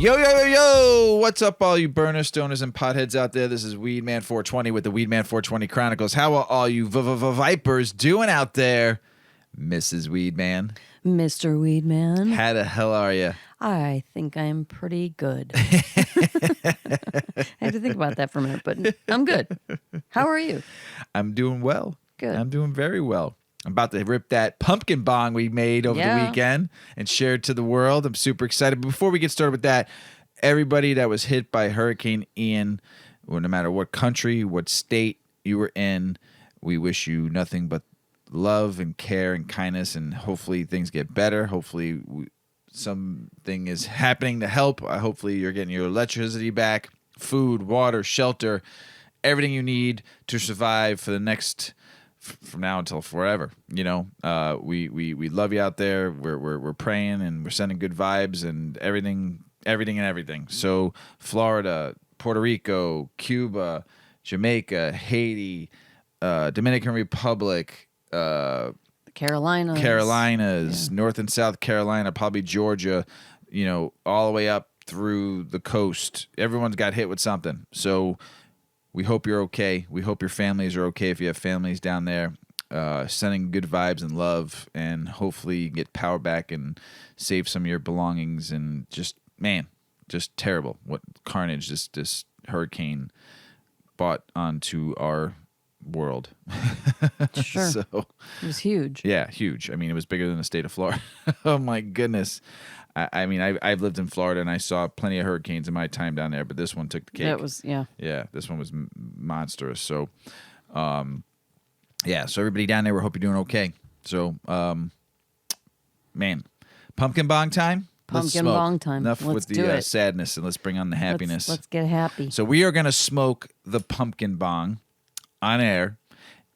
Yo, yo, yo, yo! What's up, all you burners, stoners, and potheads out there? This is Weedman 420 with the Weedman 420 Chronicles. How are all you vipers doing out there? Mrs. Weedman. Mr. Weedman. How the hell are you? I think I'm pretty good. I had to think about that for a minute, but I'm good. How are you? I'm doing well. Good. I'm doing very well. I'm about to rip that pumpkin bong we made over the weekend and share it to the world. I'm super excited. But before we get started with that, everybody that was hit by Hurricane Ian, well, no matter what country, what state you were in, we wish you nothing but love and care and kindness, and hopefully things get better. Hopefully something is happening to help. Hopefully you're getting your electricity back, food, water, shelter, everything you need to survive for the next from now until forever. You know, we love you out there. We're praying and we're sending good vibes and everything. So Florida, Puerto Rico, Cuba, Jamaica, Haiti, Dominican Republic, Carolinas, yeah. North and South Carolina, probably Georgia, you know, all the way up through the coast. Everyone's got hit with something. So we hope you're okay. We hope your families are okay if you have families down there. Sending good vibes and love, and hopefully you can get power back and save some of your belongings. And just terrible what carnage this hurricane brought onto our world. Sure. So it was huge. Yeah, huge. I mean, it was bigger than the state of Florida. Oh my goodness. I mean, I've lived in Florida and I saw plenty of hurricanes in my time down there, but this one took the cake. Yeah, this one was monstrous. So, yeah. So everybody down there, we hope you're doing okay. So, man, pumpkin bong time. Pumpkin bong time. Enough let's with the sadness, and let's bring on the happiness. Let's get happy. So we are gonna smoke the pumpkin bong on air,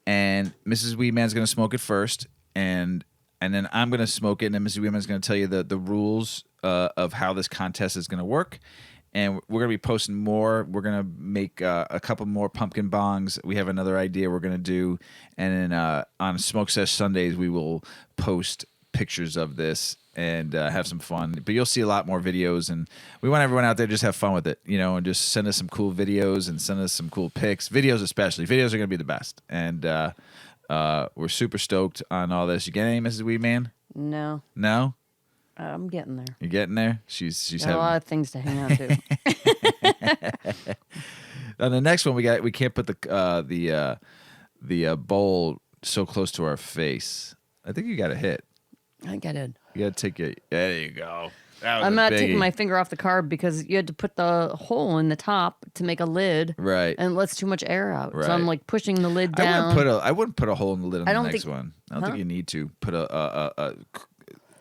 and Mrs. Weedman's gonna smoke it first, and then I'm going to smoke it, and then Mrs. Weedman's going to tell you the rules of how this contest is going to work. And we're going to be posting more. We're going to make a couple more pumpkin bongs. We have another idea we're going to do. And then on Smoke Sesh Sundays, we will post pictures of this and have some fun. But you'll see a lot more videos. And we want everyone out there to just have fun with it, you know, and just send us some cool videos and send us some cool pics. Videos especially. Videos are going to be the best. And we're super stoked on all this. You get any, Mrs. Weedman? No. No? I'm getting there. You're getting there? She's having a lot of things to hang on to. On the next one, we can't put the bowl so close to our face. I think you got a hit. I think I did. You got to take it. There you go. I'm not taking my finger off the carb because you had to put the hole in the top to make a lid. Right. And it lets too much air out. Right. So I'm like pushing the lid down. I wouldn't put a hole in the lid on the next one. I don't think you need to put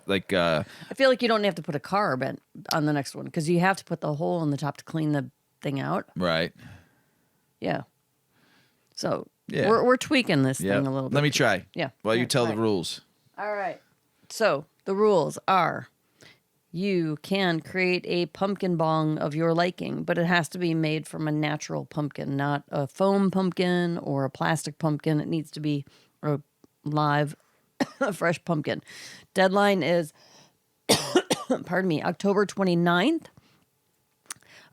I feel like you don't have to put a carb on the next one because you have to put the hole in the top to clean the thing out. Right. Yeah. So yeah. we're tweaking this thing a little bit. Let me try. Yeah. While you tell the rules. All right. So the rules are: you can create a pumpkin bong of your liking, but it has to be made from a natural pumpkin, not a foam pumpkin or a plastic pumpkin. It needs to be a live, fresh pumpkin. Deadline is, pardon me, October 29th,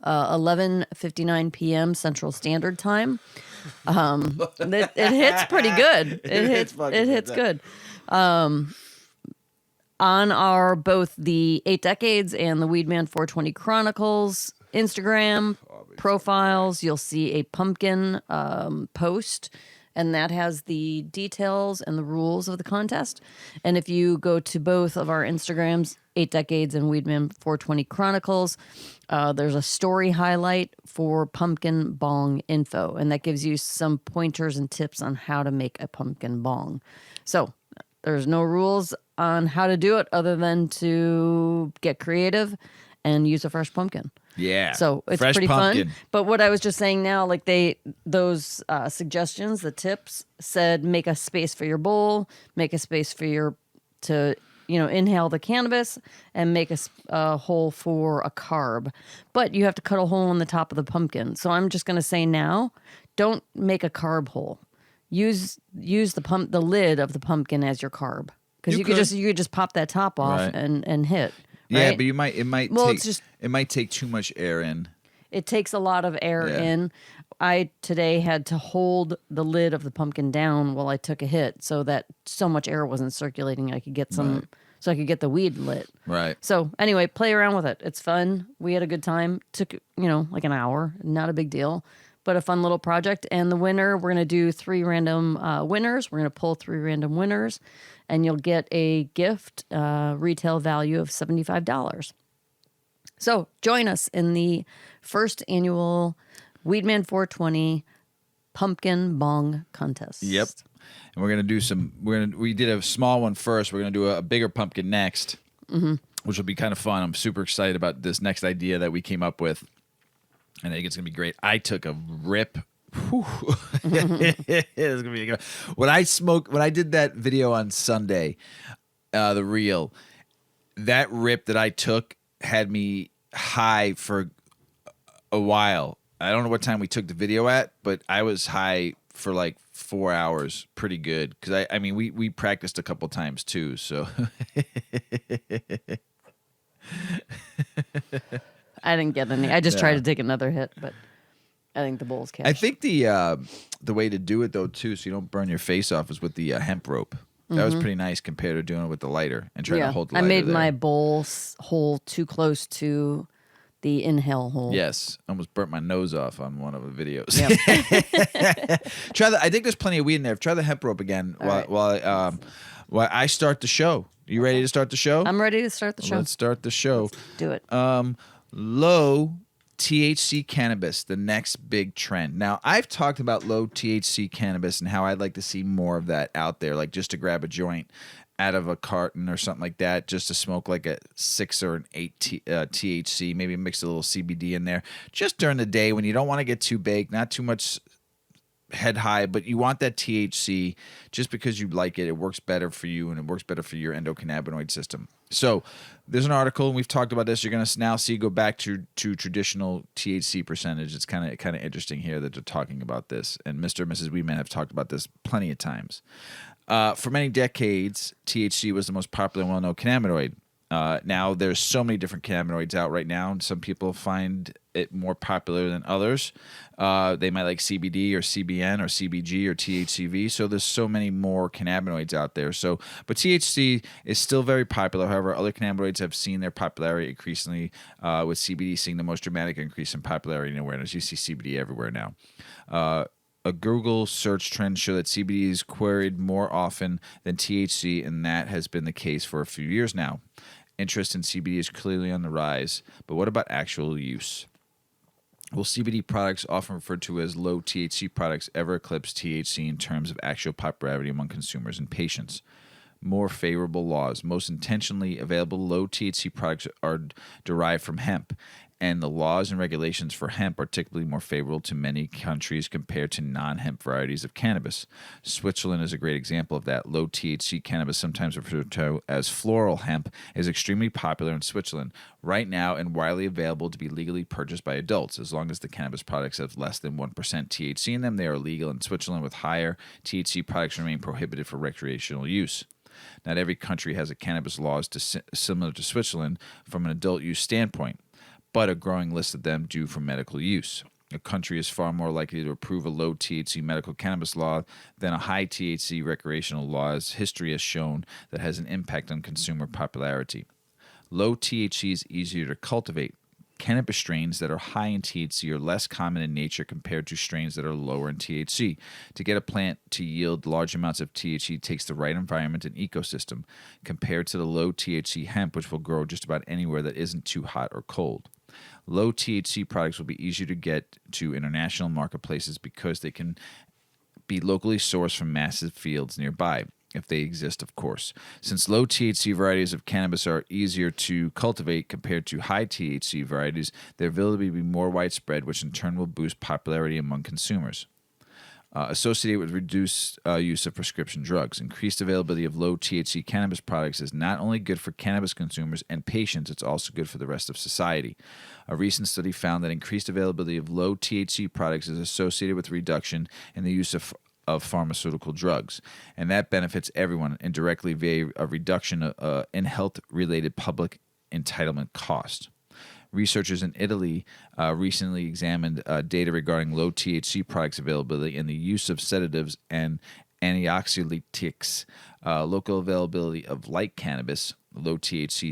11:59 p.m. Central Standard Time. It hits pretty good. It hits good. On our both the 8 Decades and the Weedman 420 Chronicles Instagram profiles, you'll see a pumpkin post, and that has the details and the rules of the contest. And if you go to both of our Instagrams, 8 Decades and Weedman 420 Chronicles, there's a story highlight for pumpkin bong info, and that gives you some pointers and tips on how to make a pumpkin bong. So there's no rules on how to do it other than to get creative and use a fresh pumpkin. Yeah. So it's fresh pretty pumpkin. fun. But what I was just saying now, like those suggestions, the tips said, make a space for your bowl, make a space for to inhale the cannabis, and make a hole for a carb. But you have to cut a hole in the top of the pumpkin. So I'm just going to say now, don't make a carb hole. Use the lid of the pumpkin as your carb, because you could just pop that top off and hit. Yeah, right? but it might take too much air in. It takes a lot of air Yeah. in. I today had to hold the lid of the pumpkin down while I took a hit so that so much air wasn't circulating. I could get some, so I could get the weed lit. Right. So anyway, play around with it. It's fun. We had a good time. Took, like an hour. Not a big deal, but a fun little project. And the winner, we're going to do 3 random winners. We're going to pull 3 random winners, and you'll get a gift retail value of $75. So join us in the first annual Weedman 420 Pumpkin Bong Contest. Yep. And we're gonna do we did a small one first. We're gonna do a bigger pumpkin next, which will be kind of fun. I'm super excited about this next idea that we came up with, and I think it's gonna be great. I took a rip. It's gonna be when I did that video on Sunday, the reel, that rip that I took had me high for a while. I don't know what time we took the video at, but I was high for like 4 hours, pretty good. Because I mean, we practiced a couple times too. So I didn't get any. I just tried to take another hit, but I think the Bulls cashed. I think the way to do it though too, so you don't burn your face off, is with the hemp rope. That was pretty nice compared to doing it with the lighter and trying to hold the lighter. I made there. my bowl hole too close to the inhale hole. Yes, almost burnt my nose off on one of the videos. Yep. I think there's plenty of weed in there. Try the hemp rope again while I start the show. You ready to start the show? I'm ready to start the show. Let's start the show. Do it. Low THC cannabis, the next big trend. Now, I've talked about low THC cannabis and how I'd like to see more of that out there, like just to grab a joint out of a carton or something like that, just to smoke like a 6 or an 8 THC, maybe mix a little CBD in there, just during the day when you don't want to get too baked, not too much head high, but you want that THC just because you like it. It works better for you, and it works better for your endocannabinoid system. So there's an article, and we've talked about this. You're going to now see go back to traditional THC percentage. It's kind of interesting here that they're talking about this, and Mr. and Mrs Weedman have talked about this plenty of times. For many decades, THC was the most popular and well-known cannabinoid. Now, there's so many different cannabinoids out right now, and some people find it more popular than others. They might like CBD or CBN or CBG or THCV, so there's so many more cannabinoids out there. But THC is still very popular. However, other cannabinoids have seen their popularity increasingly, with CBD seeing the most dramatic increase in popularity and awareness. You see CBD everywhere now. A Google search trend show that CBD is queried more often than THC, and that has been the case for a few years now. Interest in CBD is clearly on the rise, but what about actual use? Will CBD products, often referred to as low THC products, ever eclipse THC in terms of actual popularity among consumers and patients? More favorable laws. Most intentionally available low THC products are derived from hemp, and the laws and regulations for hemp are typically more favorable to many countries compared to non-hemp varieties of cannabis. Switzerland is a great example of that. Low THC cannabis, sometimes referred to as floral hemp, is extremely popular in Switzerland right now and widely available to be legally purchased by adults. As long as the cannabis products have less than 1% THC in them, they are legal in Switzerland. With higher THC products remain prohibited for recreational use. Not every country has a cannabis laws similar to Switzerland from an adult use standpoint, but a growing list of them due for medical use. A country is far more likely to approve a low THC medical cannabis law than a high THC recreational law, as history has shown that has an impact on consumer popularity. Low THC is easier to cultivate. Cannabis strains that are high in THC are less common in nature compared to strains that are lower in THC. To get a plant to yield large amounts of THC takes the right environment and ecosystem, compared to the low THC hemp, which will grow just about anywhere that isn't too hot or cold. Low THC products will be easier to get to international marketplaces because they can be locally sourced from massive fields nearby, if they exist, of course. Since low THC varieties of cannabis are easier to cultivate compared to high THC varieties, their ability to be more widespread, which in turn will boost popularity among consumers. Associated with reduced use of prescription drugs. Increased availability of low THC cannabis products is not only good for cannabis consumers and patients, it's also good for the rest of society. A recent study found that increased availability of low THC products is associated with reduction in the use of pharmaceutical drugs, and that benefits everyone indirectly via a reduction in health-related public entitlement cost. Researchers in Italy recently examined data regarding low THC products availability and the use of sedatives and antioxylytics. Local availability of light cannabis, low THC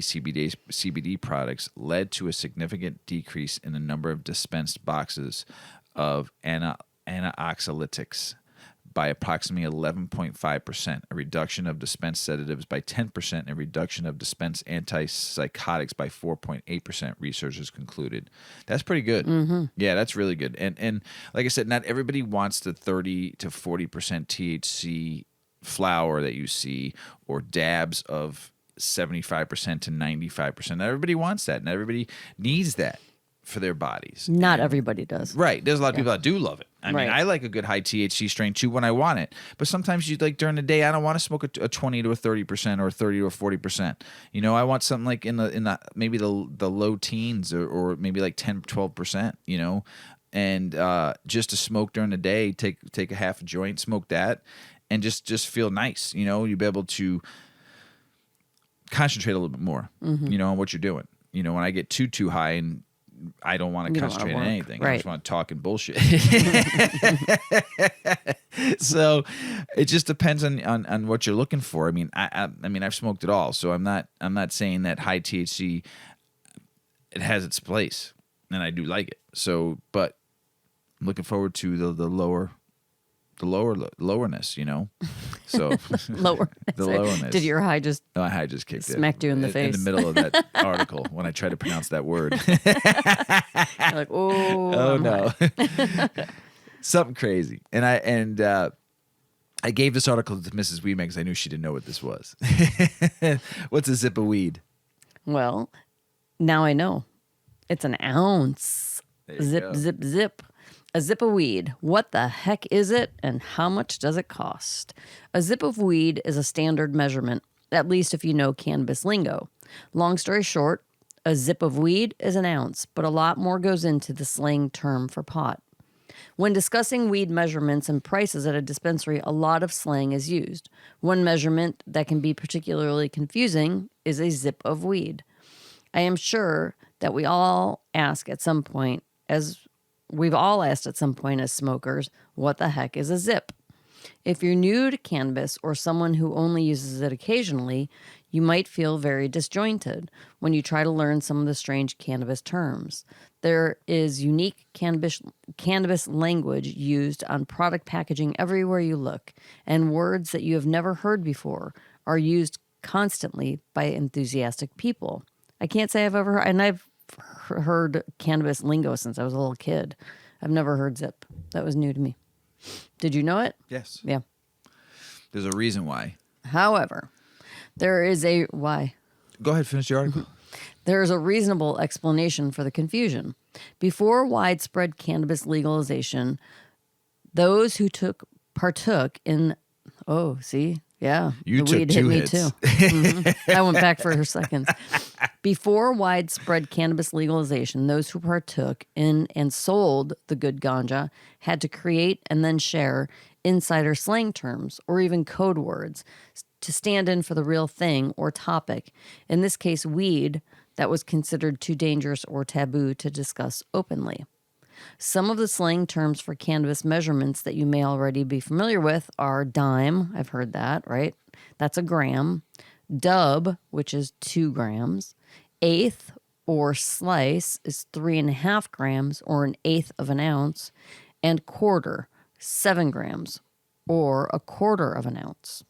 CBD products led to a significant decrease in the number of dispensed boxes of antioxylytics by approximately 11.5%, a reduction of dispensed sedatives by 10%, and a reduction of dispensed antipsychotics by 4.8%, researchers concluded. That's pretty good. Mm-hmm. Yeah, that's really good. And like I said, not everybody wants the 30 to 40% THC flower that you see, or dabs of 75% to 95%. Not everybody wants that. Not everybody needs that for their bodies. Not everybody does. Right. There's a lot of people that do love it. I mean, Right. I like a good high THC strain too when I want it. But sometimes you like during the day, I don't want to smoke a 20 to a 30% or 30 to a 40%. You know, I want something like in the maybe the low teens or maybe like 10, 12%, you know, and just to smoke during the day, take a half a joint, smoke that, and just feel nice. You know, you'll be able to concentrate a little bit more, you know, on what you're doing. You know, when I get too high and I don't want to concentrate on anything. Right. I just want to talk and bullshit. So it just depends on what you're looking for. I mean, I mean, I've smoked it all, so I'm not saying that high THC, it has its place, and I do like it. So, but I'm looking forward to the lowerness, you know. So Lower. the lowerness. Did your high just No, I just kicked it. smacked you in the face? In the middle of that article when I tried to pronounce that word. you're like, oh No. Something crazy. And I gave this article to Mrs. Weedman because I knew she didn't know what this was. What's a zip of weed? Well, now I know. It's an ounce. There you Zip, go. zip, zip. A zip of weed. What the heck is it, and how much does it cost? A zip of weed is a standard measurement, at least if you know cannabis lingo. Long story short, a zip of weed is an ounce, but a lot more goes into the slang term for pot. When discussing weed measurements and prices at a dispensary, a lot of slang is used. One measurement that can be particularly confusing is a zip of weed. I am sure that we've all asked at some point as smokers, what the heck is a zip? If you're new to cannabis or someone who only uses it occasionally, you might feel very disjointed when you try to learn some of the strange cannabis terms. There is unique cannabis language used on product packaging everywhere you look, and words that you have never heard before are used constantly by enthusiastic people. I can't say I've ever heard, and I've heard cannabis lingo since I was a little kid. I've never heard zip. That was new to me. Did you know it? Yes. Yeah. There's a reason why. However, there is a why. Go ahead, finish your article. There is a reasonable explanation for the confusion. Before widespread cannabis legalization, those who partook in the You took weed hit two me hits. too. Mhm. I went back for her seconds. Before widespread cannabis legalization, those who partook in and sold the good ganja had to create and then share insider slang terms or even code words to stand in for the real thing or topic. In this case, weed that was considered too dangerous or taboo to discuss openly. Some of the slang terms for cannabis measurements that you may already be familiar with are dime. I've heard that, right? That's a gram. Dub, which is 2 grams. Eighth or slice is 3.5 grams or an eighth of an ounce. And quarter, 7 grams or a quarter of an ounce.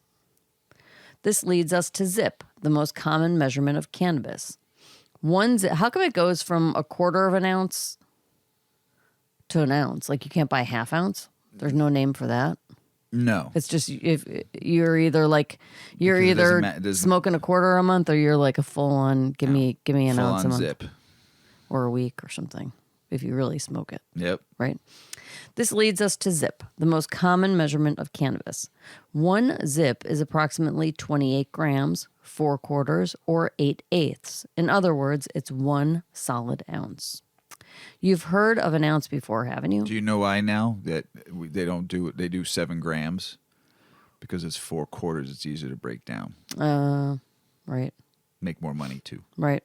This leads us to zip, the most common measurement of cannabis. How come it goes from a quarter of an ounce to an ounce? Like you can't buy half ounce? There's no name for that. No. It's just if you're either Because it doesn't smoking a quarter a month or you're like a full on give me an full ounce a on month zip. or a week or something if you really smoke it, Yep. right? This leads us to zip, the most common measurement of cannabis. 1 zip is approximately 28 grams, 4 quarters, or 8/8. In other words, it's 1 solid ounce. You've heard of an ounce before, haven't you? Do you know why now that they don't do it? They do 7 grams because it's 4 quarters. It's easier to break down. Right, Make more money too. right.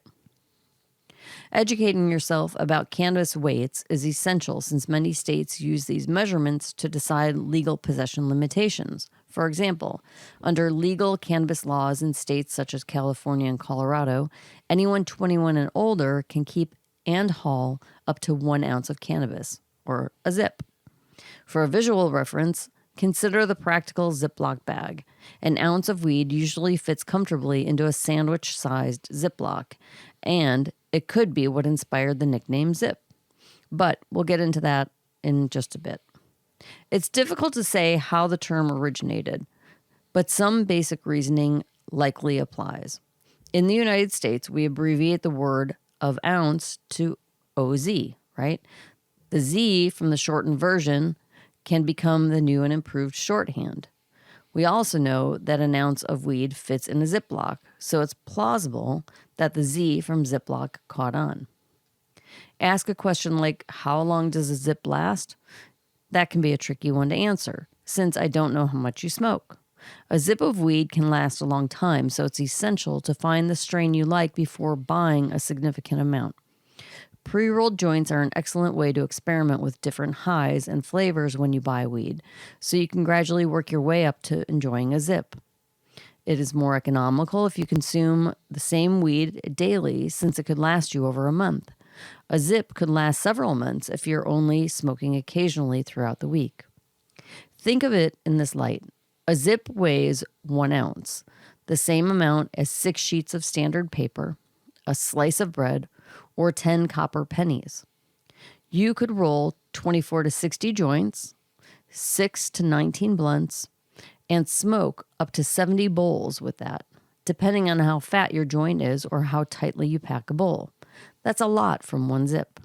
Educating yourself about cannabis weights is essential since many states use these measurements to decide legal possession limitations. For example, under legal cannabis laws in states such as California and Colorado, anyone 21 and older can keep and haul up to 1 ounce of cannabis, or a zip. For a visual reference, consider the practical Ziploc bag. An ounce of weed usually fits comfortably into a sandwich-sized Ziploc, and it could be what inspired the nickname Zip. But we'll get into that in just a bit. It's difficult to say how the term originated, but some basic reasoning likely applies. In the United States, we abbreviate the word of ounce to OZ, right? The Z from the shortened version can become the new and improved shorthand. We also know that an ounce of weed fits in a Ziploc, so it's plausible that the Z from Ziploc caught on. Ask a question like, how long does a zip last? That can be a tricky one to answer, since I don't know how much you smoke. A zip of weed can last a long time, so it's essential to find the strain you like before buying a significant amount. Pre-rolled joints are an excellent way to experiment with different highs and flavors when you buy weed, so you can gradually work your way up to enjoying a zip. It is more economical if you consume the same weed daily, since it could last you over a month. A zip could last several months if you're only smoking occasionally throughout the week. Think of it in this light. A zip weighs 1 ounce, the same amount as 6 sheets of standard paper, a slice of bread, or 10 copper pennies. You could roll 24 to 60 joints, 6 to 19 blunts, and smoke up to 70 bowls with that, depending on how fat your joint is or how tightly you pack a bowl. That's a lot from 1 zip.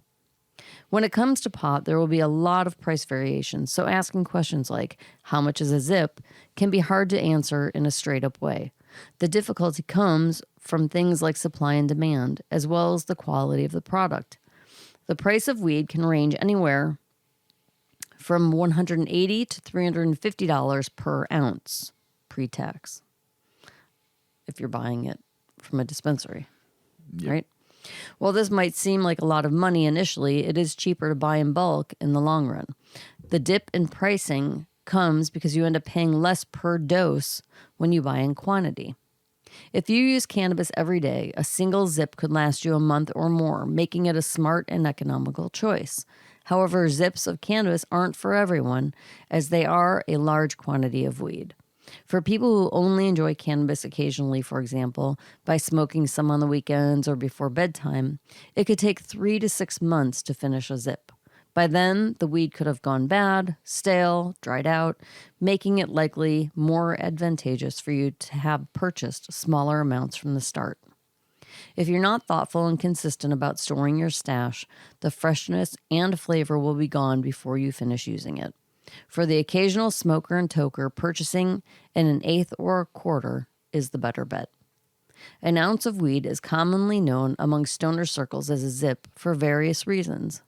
When it comes to pot, there will be a lot of price variations, so asking questions like, how much is a zip, can be hard to answer in a straight-up way. The difficulty comes from things like supply and demand, as well as the quality of the product. The price of weed can range anywhere from $180 to $350 per ounce, pre-tax, if you're buying it from a dispensary, right? While this might seem like a lot of money initially, it is cheaper to buy in bulk in the long run. The dip in pricing comes because you end up paying less per dose when you buy in quantity. If you use cannabis every day, a single zip could last you a month or more, making it a smart and economical choice. However, zips of cannabis aren't for everyone, as they are a large quantity of weed. For people who only enjoy cannabis occasionally, for example, by smoking some on the weekends or before bedtime, it could take 3 to 6 months to finish a zip. By then, the weed could have gone bad, stale, dried out, making it likely more advantageous for you to have purchased smaller amounts from the start. If you're not thoughtful and consistent about storing your stash, the freshness and flavor will be gone before you finish using it. For the occasional smoker and toker, purchasing in an eighth or a quarter is the better bet. An ounce of weed is commonly known among stoner circles as a zip for various reasons.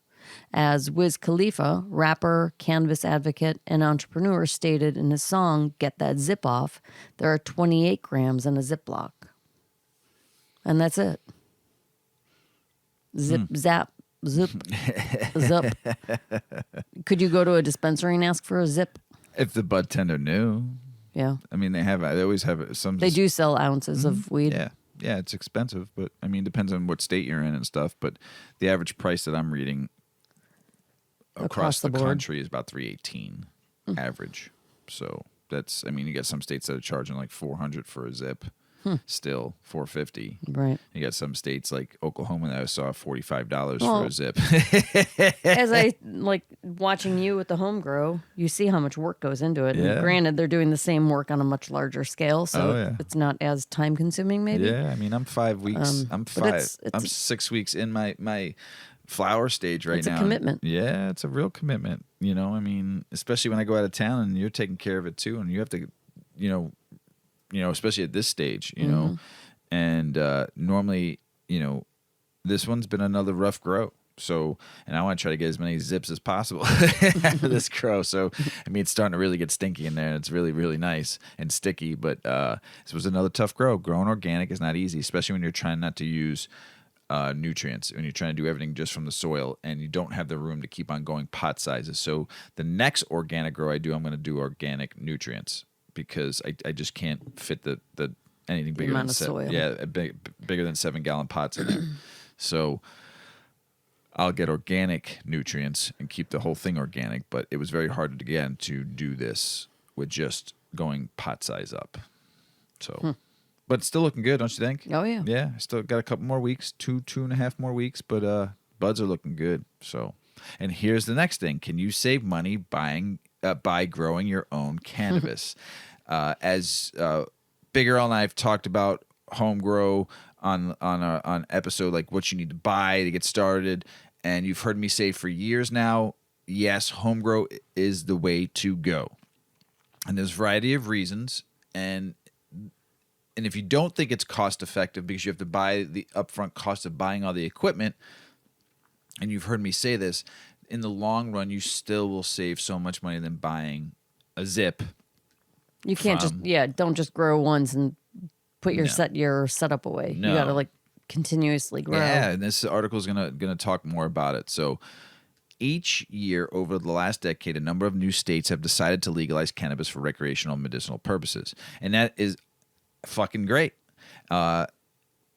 As Wiz Khalifa, rapper, cannabis advocate, and entrepreneur, stated in his song, Get That Zip Off, there are 28 grams in a Ziploc. And that's it. Zip, zap, zip, zip. Could you go to a dispensary and ask for a zip? If the bud tender knew. Yeah. I mean, they always have some. They do sell ounces of weed. Yeah. Yeah, it's expensive, but I mean, it depends on what state you're in and stuff. But the average price that I'm reading across the country is about $3.18 average. So that's, I mean, you got some states that are charging like $400 for a zip. Still $4.50. Right. You got some states like Oklahoma that I saw $45 for a zip. As I like watching you with the home grow, you see how much work goes into it. Yeah. And granted, they're doing the same work on a much larger scale, so it's not as time consuming. Maybe. Yeah, I mean, I'm 5 weeks. I'm 6 weeks in my flower stage right now. It's a commitment. Yeah, it's a real commitment. You know, I mean, especially when I go out of town and you're taking care of it too, and you have to, you know, especially at this stage, you know, and normally, you know, this one's been another rough grow. So, and I want to try to get as many zips as possible out of this grow. So, I mean, it's starting to really get stinky in there. And it's really, really nice and sticky. But this was another tough grow. Growing organic is not easy, especially when you're trying not to use nutrients when you're trying to do everything just from the soil, and you don't have the room to keep on going pot sizes. So the next organic grow I do, I'm going to do organic nutrients because I just can't fit the anything bigger than soil. bigger than 7-gallon pots in there. So I'll get organic nutrients and keep the whole thing organic. But it was very hard again to do this with just going pot size up. So, but it's still looking good, don't you think? Oh yeah. Yeah, I still got a couple more weeks, 2.5 more weeks, but buds are looking good. So, and here's the next thing: can you save money by growing your own cannabis? As Big Earl and I have talked about home grow on episode like what you need to buy to get started, and you've heard me say for years now, yes, home grow is the way to go, and there's a variety of reasons, and if you don't think it's cost effective because you have to buy the upfront cost of buying all the equipment, and you've heard me say this, in the long run you still will save so much money than buying a zip. You can't don't just grow once and put your setup away. No. You got to like continuously grow. Yeah, and this article is gonna talk more about it. So each year over the last decade, a number of new states have decided to legalize cannabis for recreational and medicinal purposes, and that is fucking great. But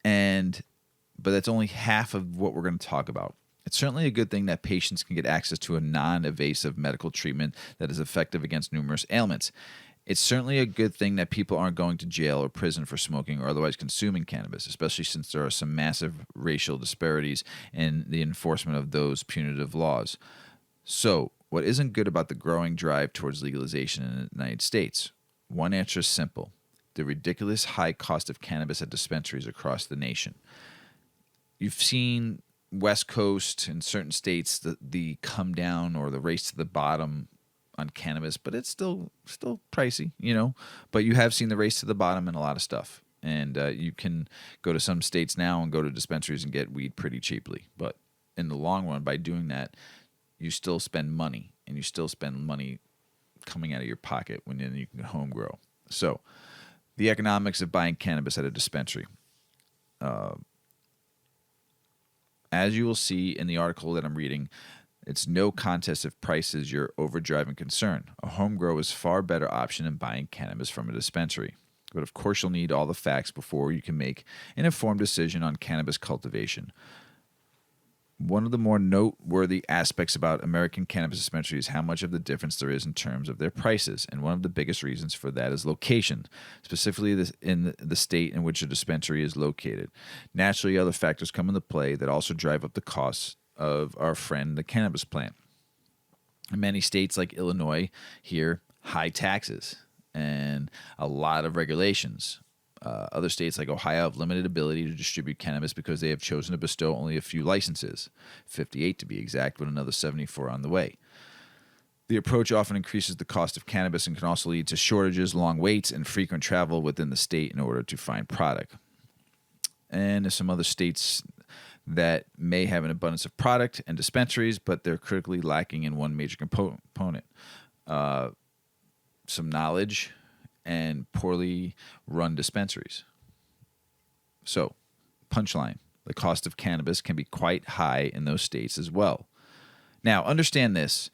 that's only half of what we're going to talk about. It's certainly a good thing that patients can get access to a non-invasive medical treatment that is effective against numerous ailments. It's certainly a good thing that people aren't going to jail or prison for smoking or otherwise consuming cannabis, especially since there are some massive racial disparities in the enforcement of those punitive laws. So, what isn't good about the growing drive towards legalization in the United States? One answer is simple: the ridiculous high cost of cannabis at dispensaries across the nation. You've seen West Coast and certain states the come down or the race to the bottom on cannabis, but it's still pricey, But you have seen the race to the bottom in a lot of stuff, and you can go to some states now and go to dispensaries and get weed pretty cheaply. But in the long run, by doing that, you still spend money, and you still spend money coming out of your pocket when then you can home grow. So, the economics of buying cannabis at a dispensary. As you will see in the article that I'm reading, it's no contest if price is your overdriving concern. A home grow is a far better option than buying cannabis from a dispensary. But of course, you'll need all the facts before you can make an informed decision on cannabis cultivation. One of the more noteworthy aspects about American cannabis dispensaries is how much of the difference there is in terms of their prices, and one of the biggest reasons for that is location, specifically in the state in which a dispensary is located. Naturally, other factors come into play that also drive up the costs of our friend the cannabis plant. In many states like Illinois, here, high taxes and a lot of regulations. Other states like Ohio have limited ability to distribute cannabis because they have chosen to bestow only a few licenses, 58 to be exact, with another 74 on the way. The approach often increases the cost of cannabis and can also lead to shortages, long waits, and frequent travel within the state in order to find product. And there's some other states that may have an abundance of product and dispensaries, but they're critically lacking in one major component: some knowledge and poorly run dispensaries. So, punchline: the cost of cannabis can be quite high in those states as well. Now, understand this.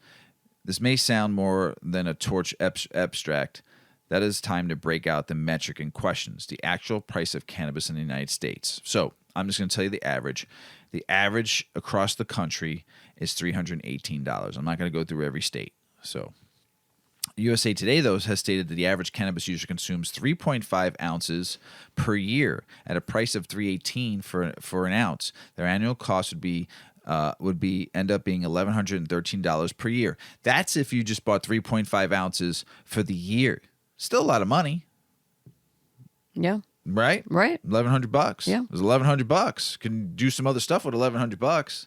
This may sound more than a torch abstract. That is time to break out the metric in questions, the actual price of cannabis in the United States. So, I'm just going to tell you the average. The average across the country is $318. I'm not going to go through every state. So, USA Today, though, has stated that the average cannabis user consumes 3.5 ounces per year at a price of $318 for an ounce. Their annual cost would end up being $1,113 per year. That's if you just bought 3.5 ounces for the year. Still a lot of money. Yeah. Right? Right. $1,100. Yeah. It was $1,100. Can do some other stuff with $1,100.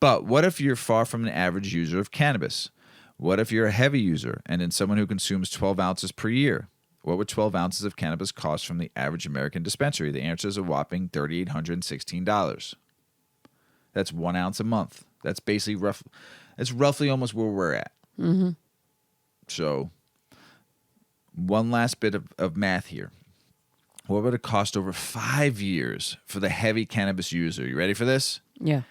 But what if you're far from an average user of cannabis? What if you're a heavy user and then someone who consumes 12 ounces per year? What would 12 ounces of cannabis cost from the average American dispensary? The answer is a whopping $3,816. That's 1 ounce a month. That's basically That's roughly almost where we're at. Mm-hmm. So, one last bit of math here. What would it cost over 5 years for the heavy cannabis user? You ready for this? Yeah.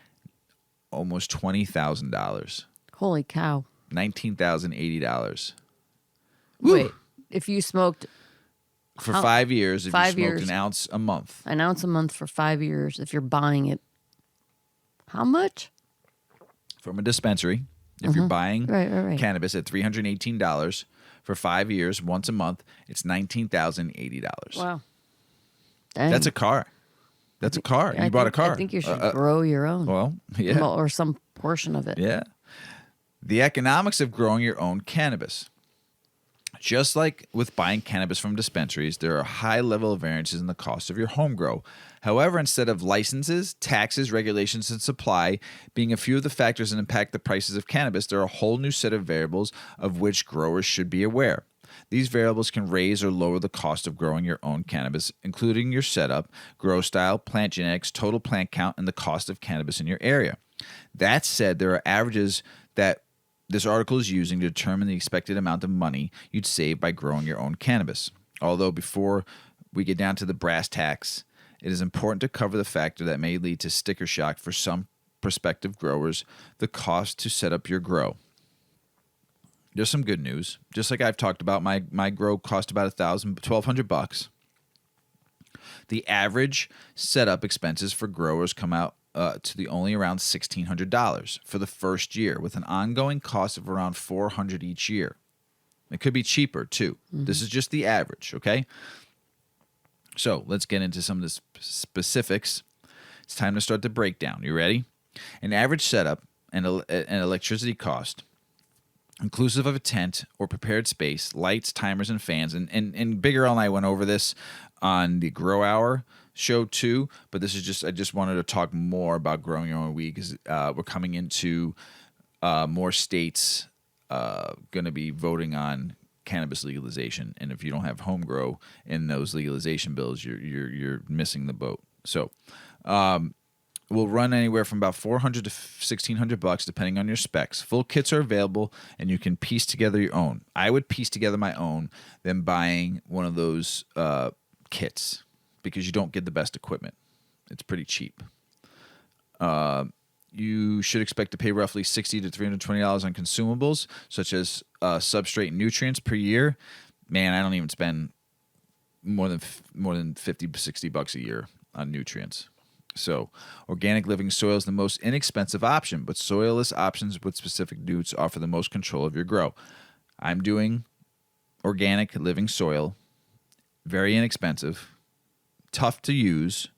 Almost $20,000. Holy cow. $19,080. Wait, if you smoked for 5 years, if you smoked years. an ounce a month. An ounce a month for 5 years, if you're buying it, how much? From a dispensary, if you're buying Right. cannabis at $318 for 5 years, once a month, it's $19,080. Wow. Dang. That's a car. That's a car. You bought a car. I think you should grow your own. Well, yeah. Or some portion of it. Yeah. The economics of growing your own cannabis. Just like with buying cannabis from dispensaries, there are high level of variances in the cost of your home grow. However, instead of licenses, taxes, regulations, and supply being a few of the factors that impact the prices of cannabis, there are a whole new set of variables of which growers should be aware. These variables can raise or lower the cost of growing your own cannabis, including your setup, grow style, plant genetics, total plant count, and the cost of cannabis in your area. That said, there are averages that this article is using to determine the expected amount of money you'd save by growing your own cannabis. Although before we get down to the brass tacks, it is important to cover the factor that may lead to sticker shock for some prospective growers, the cost to set up your grow. There's some good news. Just like I've talked about, my grow cost about $1,200. The average setup expenses for growers come out to the only around $1,600 for the first year, with an ongoing cost of around $400 each year. It could be cheaper too. This is just the average, okay? So let's get into some of the specifics. It's time to start the breakdown. You ready? An average setup and electricity cost, inclusive of a tent or prepared space, lights, timers, and fans. And Big Earl and I went over this on the Grow Hour show too, but this is just, I just wanted to talk more about growing your own weed because we're coming into more states going to be voting on cannabis legalization, and if you don't have home grow in those legalization bills, you're missing the boat. So will run anywhere from about $400 to $1,600 depending on your specs. Full kits are available, and you can piece together your own. I would piece together my own than buying one of those kits because you don't get the best equipment. It's pretty cheap. You should expect to pay roughly $60 to $320 on consumables, such as substrate and nutrients per year. Man, I don't even spend more than $50, $60 a year on nutrients. So, organic living soil is the most inexpensive option, but soilless options with specific nutrients offer the most control of your grow. I'm doing organic living soil, very inexpensive, tough to use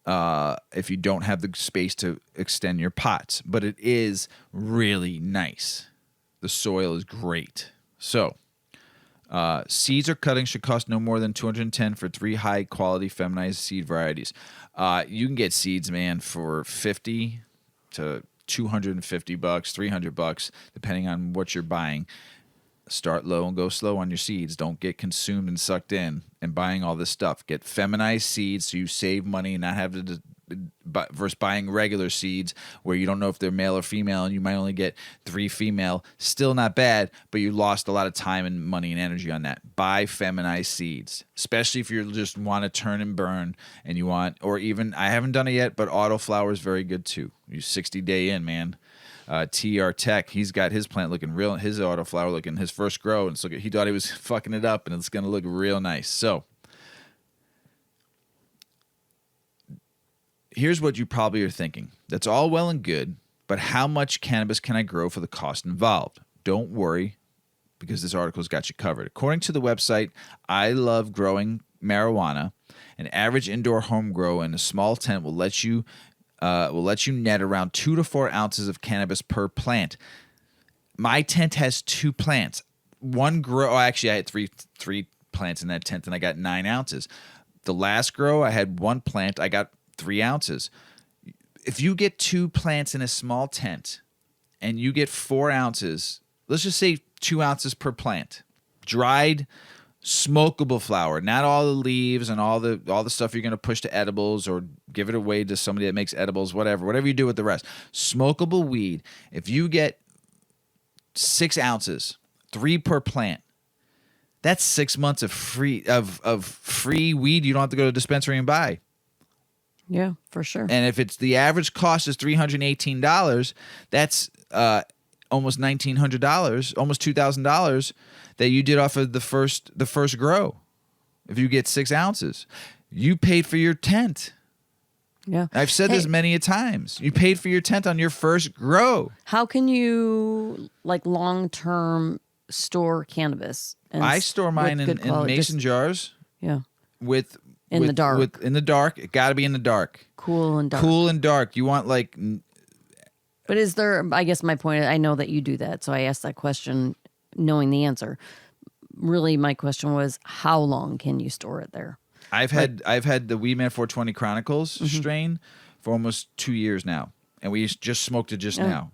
if you don't have the space to extend your pots, but it is really nice. The soil is great. So, seeds or cuttings should cost no more than $210 for 3 high-quality feminized seed varieties. You can get seeds, man, for $50 to $250, $300, depending on what you're buying. Start low and go slow on your seeds. Don't get consumed and sucked in and buying all this stuff. Get feminized seeds so you save money and not have to versus buying regular seeds where you don't know if they're male or female and you might only get 3 female. Still not bad, but you lost a lot of time and money and energy on that. Buy feminized seeds, especially if you just want to turn and burn and you want, or even, I haven't done it yet, but autoflower is very good too. You 60 day in, man. TR Tech, he's got his plant looking real, his autoflower looking, his first grow, and so he thought he was fucking it up, and it's going to look real nice. So here's what you probably are thinking. That's all well and good, but how much cannabis can I grow for the cost involved? Don't worry, because this article's got you covered. According to the website, I Love Growing Marijuana, an average indoor home grow in a small tent will let you net around 2 to 4 ounces of cannabis per plant. My tent has 2 plants. One grow, actually I had three plants in that tent, and I got 9 ounces. The last grow, I had 1 plant, I got 3 ounces. If you get 2 plants in a small tent and you get 4 ounces, let's just say 2 ounces per plant, dried smokable flower, not all the leaves and all the stuff you're going to push to edibles or give it away to somebody that makes edibles, whatever you do with the rest. Smokable weed, if you get 6 ounces, 3 per plant, That's 6 months of free weed you don't have to go to a dispensary and buy. Yeah, for sure. And if it's the average cost is $318, that's almost $1,900, almost $2,000 that you did off of the first grow. If you get 6 ounces, you paid for your tent. Yeah, I've said this many a times. You paid for your tent on your first grow. How can you long-term store cannabis? I store mine in mason jars. Yeah. In the dark. In the dark. It got to be in the dark. Cool and dark. Cool and dark. You want But is there, I guess my point, I know that you do that, so I asked that question knowing the answer. Really, my question was, how long can you store it there? I've had the Weedman 420 Chronicles strain for almost 2 years now. And we just smoked it just now.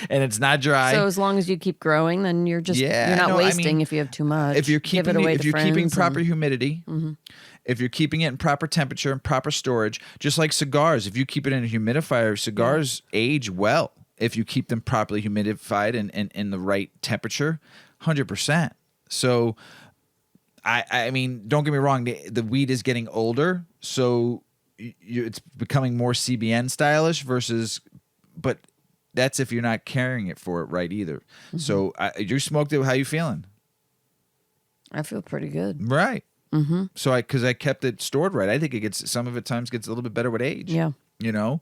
And it's not dry. So as long as you keep growing, then you're not wasting if you have too much. If you're keeping proper humidity, if you're keeping it in proper temperature and proper storage, just like cigars, if you keep it in a humidifier, cigars age well if you keep them properly humidified and in the right temperature, 100%. So I mean, don't get me wrong, the weed is getting older, so it's becoming more CBN stylish but that's if you're not carrying it for it right either. Mm-hmm. So you smoked it. How you feeling? I feel pretty good. Right. Mm-hmm. So because I kept it stored right. I think it gets a little bit better with age. Yeah. You know,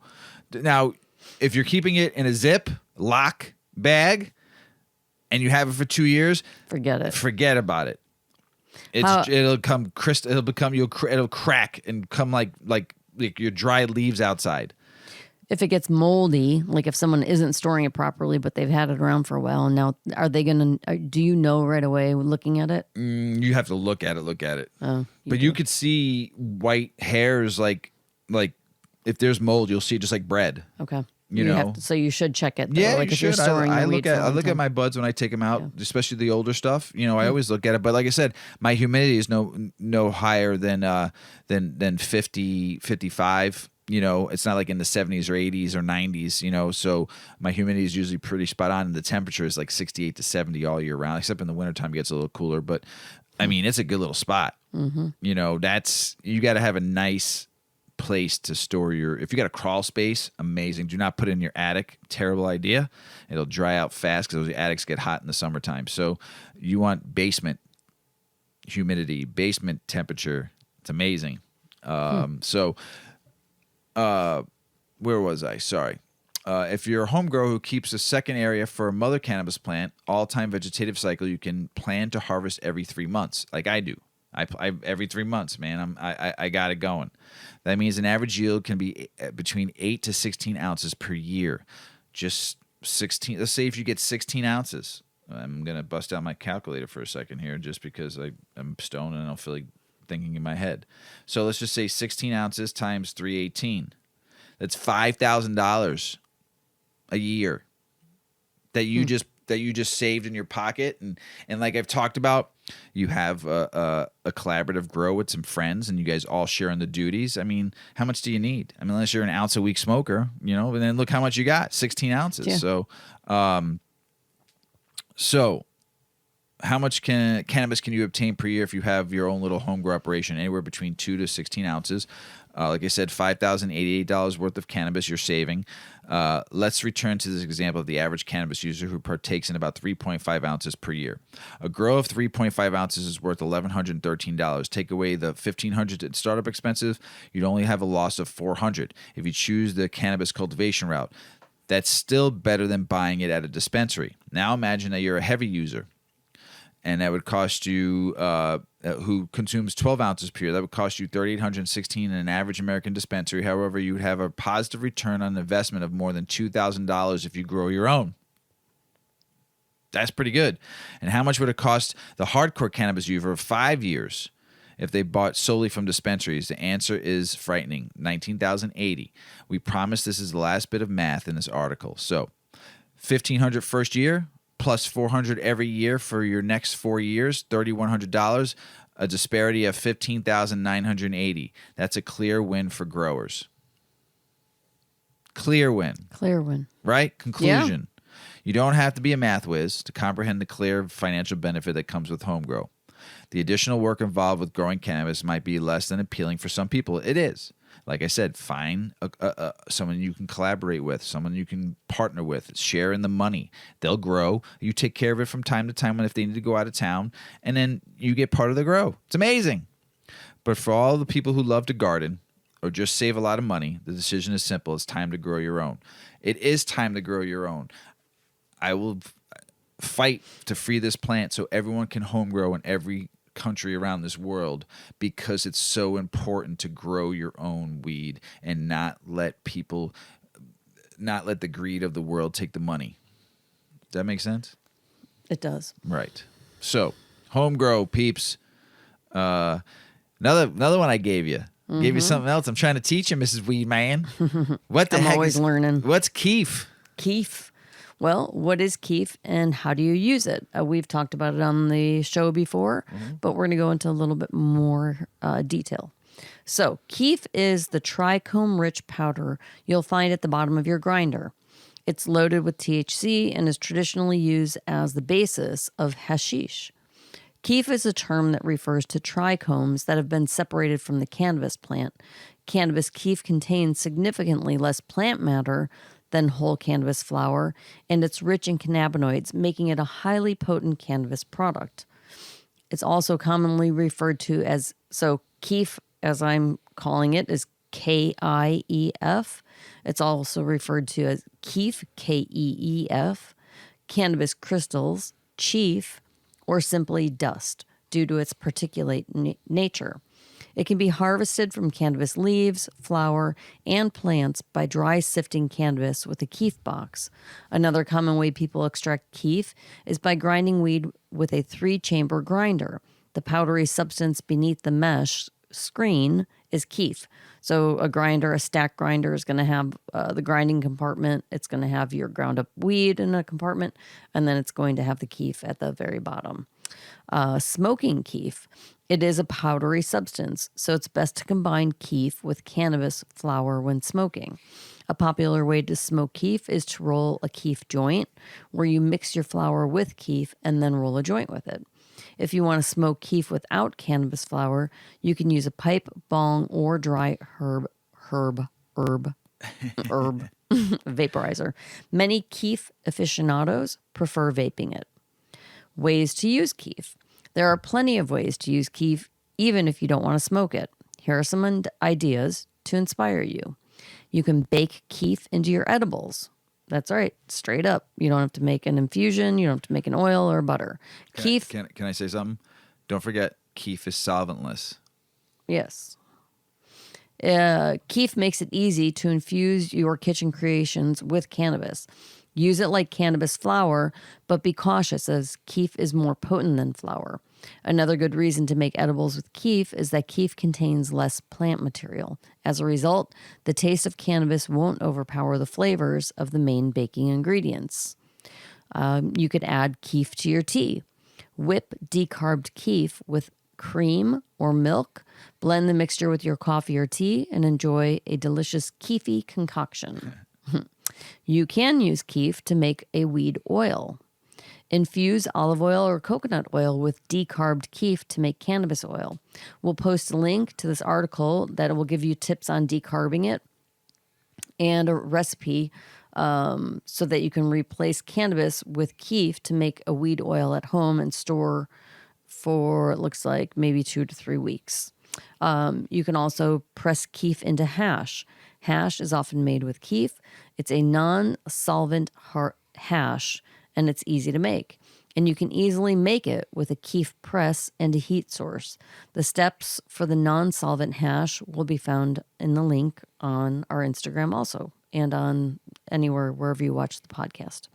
now if you're keeping it in a zip lock bag and you have it for 2 years, forget it. Forget about it. It'll crack and come like your dried leaves outside. If it gets moldy, like if someone isn't storing it properly, but they've had it around for a while, and now do you know right away looking at it? You have to look at it. Oh, you could see white hairs like if there's mold, you'll see it just like bread. Okay. You so you should check it. Though. Yeah, like you should. I look at my buds when I take them out, especially the older stuff. You know, I always look at it. But like I said, my humidity is no higher than 50, 55. You know, it's not like in the 70s or 80s or 90s. You know, so my humidity is usually pretty spot on, and the temperature is like 68 to 70 all year round, except in the wintertime it gets a little cooler. But I mean, it's a good little spot. Mm-hmm. You know, you got to have a nice place to store if you got a crawl space, amazing. Do not put it in your attic. Terrible idea. It'll dry out fast because those attics get hot in the summertime. So you want basement humidity, basement temperature. It's amazing. So where was I? Sorry. If you're a home grower who keeps a second area for a mother cannabis plant, all-time vegetative cycle, you can plan to harvest every 3 months, like I do. I every 3 months, man. I got it going. That means an average yield can be between 8 to 16 ounces per year. Just 16. Let's say if you get 16 ounces. I'm gonna bust out my calculator for a second here, just because I'm stoned and I don't feel like thinking in my head. So let's just say 16 ounces times 318. That's $5,000 a year that you just saved in your pocket, and like I've talked about, you have a collaborative grow with some friends, and you guys all share in the duties. I mean, how much do you need? I mean, unless you're an ounce a week smoker, you know. And then look how much you got, 16 ounces. Yeah. So how much cannabis can you obtain per year if you have your own little home grow operation? Anywhere between 2 to 16 ounces. Like I said, $5,088 worth of cannabis you're saving. Let's return to this example of the average cannabis user who partakes in about 3.5 ounces per year. A grow of 3.5 ounces is worth $1,113. Take away the $1,500 in startup expenses, you'd only have a loss of $400. If you choose the cannabis cultivation route, that's still better than buying it at a dispensary. Now imagine that you're a heavy user, and that would cost you, who consumes 12 ounces per year, that would cost you $3,816 in an average American dispensary. However, you would have a positive return on investment of more than $2,000 if you grow your own. That's pretty good. And how much would it cost the hardcore cannabis user of 5 years if they bought solely from dispensaries? The answer is frightening, $19,080. We promise this is the last bit of math in this article. So $1,500 first year, plus $400 every year for your next 4 years, $3,100, a disparity of $15,980. That's a clear win for growers. Clear win. Clear win. Right? Conclusion. You don't have to be a math whiz to comprehend the clear financial benefit that comes with home grow. The additional work involved with growing cannabis might be less than appealing for some people. It is. Like I said, find someone you can collaborate with, someone you can partner with, share in the money. They'll grow. You take care of it from time to time if they need to go out of town, and then you get part of the grow. It's amazing. But for all the people who love to garden or just save a lot of money, the decision is simple. It's time to grow your own. It is time to grow your own. I will fight to free this plant so everyone can home grow in every country around this world, because it's so important to grow your own weed and not let the greed of the world take the money. Does that make sense? It does. Right. So, home grow, peeps. Another one I gave you. Gave you something else. I'm trying to teach you, Mrs. Weedman. What the I'm heck always learning. What's Kief? Kief. Well, what is Kief and how do you use it? We've talked about it on the show before, but we're going to go into a little bit more detail. So, Kief is the trichome-rich powder you'll find at the bottom of your grinder. It's loaded with THC and is traditionally used as the basis of hashish. Kief is a term that refers to trichomes that have been separated from the cannabis plant. Cannabis kief contains significantly less plant matter than whole cannabis flower, and it's rich in cannabinoids, making it a highly potent cannabis product. It's also commonly referred to as, so Kief, as I'm calling it, is Kief. It's also referred to as Kief, Keef, cannabis crystals, chief, or simply dust, due to its particulate nature. It can be harvested from cannabis leaves, flower, and plants by dry sifting cannabis with a kief box. Another common way people extract kief is by grinding weed with a 3-chamber grinder. The powdery substance beneath the mesh screen is kief. So a stack grinder is going to have the grinding compartment. It's going to have your ground up weed in a compartment, and then it's going to have the kief at the very bottom. Smoking kief. It is a powdery substance, so it's best to combine kief with cannabis flower when smoking. A popular way to smoke kief is to roll a kief joint, where you mix your flower with kief and then roll a joint with it. If you want to smoke kief without cannabis flower, you can use a pipe, bong, or dry herb vaporizer. Many kief aficionados prefer vaping it. Ways to use kief. There are plenty of ways to use kief, even if you don't want to smoke it. Here are some ideas to inspire you. You can bake kief into your edibles. That's right, straight up. You don't have to make an infusion. You don't have to make an oil or butter. Kief. Can I say something? Don't forget, kief is solventless. Yes. Kief makes it easy to infuse your kitchen creations with cannabis. Use it like cannabis flower, but be cautious as kief is more potent than flower. Another good reason to make edibles with kief is that kief contains less plant material. As a result, the taste of cannabis won't overpower the flavors of the main baking ingredients. You could add kief to your tea. Whip decarbed kief with cream or milk. Blend the mixture with your coffee or tea and enjoy a delicious kiefy concoction. You can use kief to make a weed oil. Infuse olive oil or coconut oil with decarbed kief to make cannabis oil. We'll post a link to this article that will give you tips on decarbing it and a recipe so that you can replace cannabis with kief to make a weed oil at home and store for, it looks like, maybe 2 to 3 weeks. You can also press kief into hash. Hash is often made with kief. It's a non-solvent hash, and it's easy to make. And you can easily make it with a kief press and a heat source. The steps for the non-solvent hash will be found in the link on our Instagram also, and on anywhere, wherever you watch the podcast.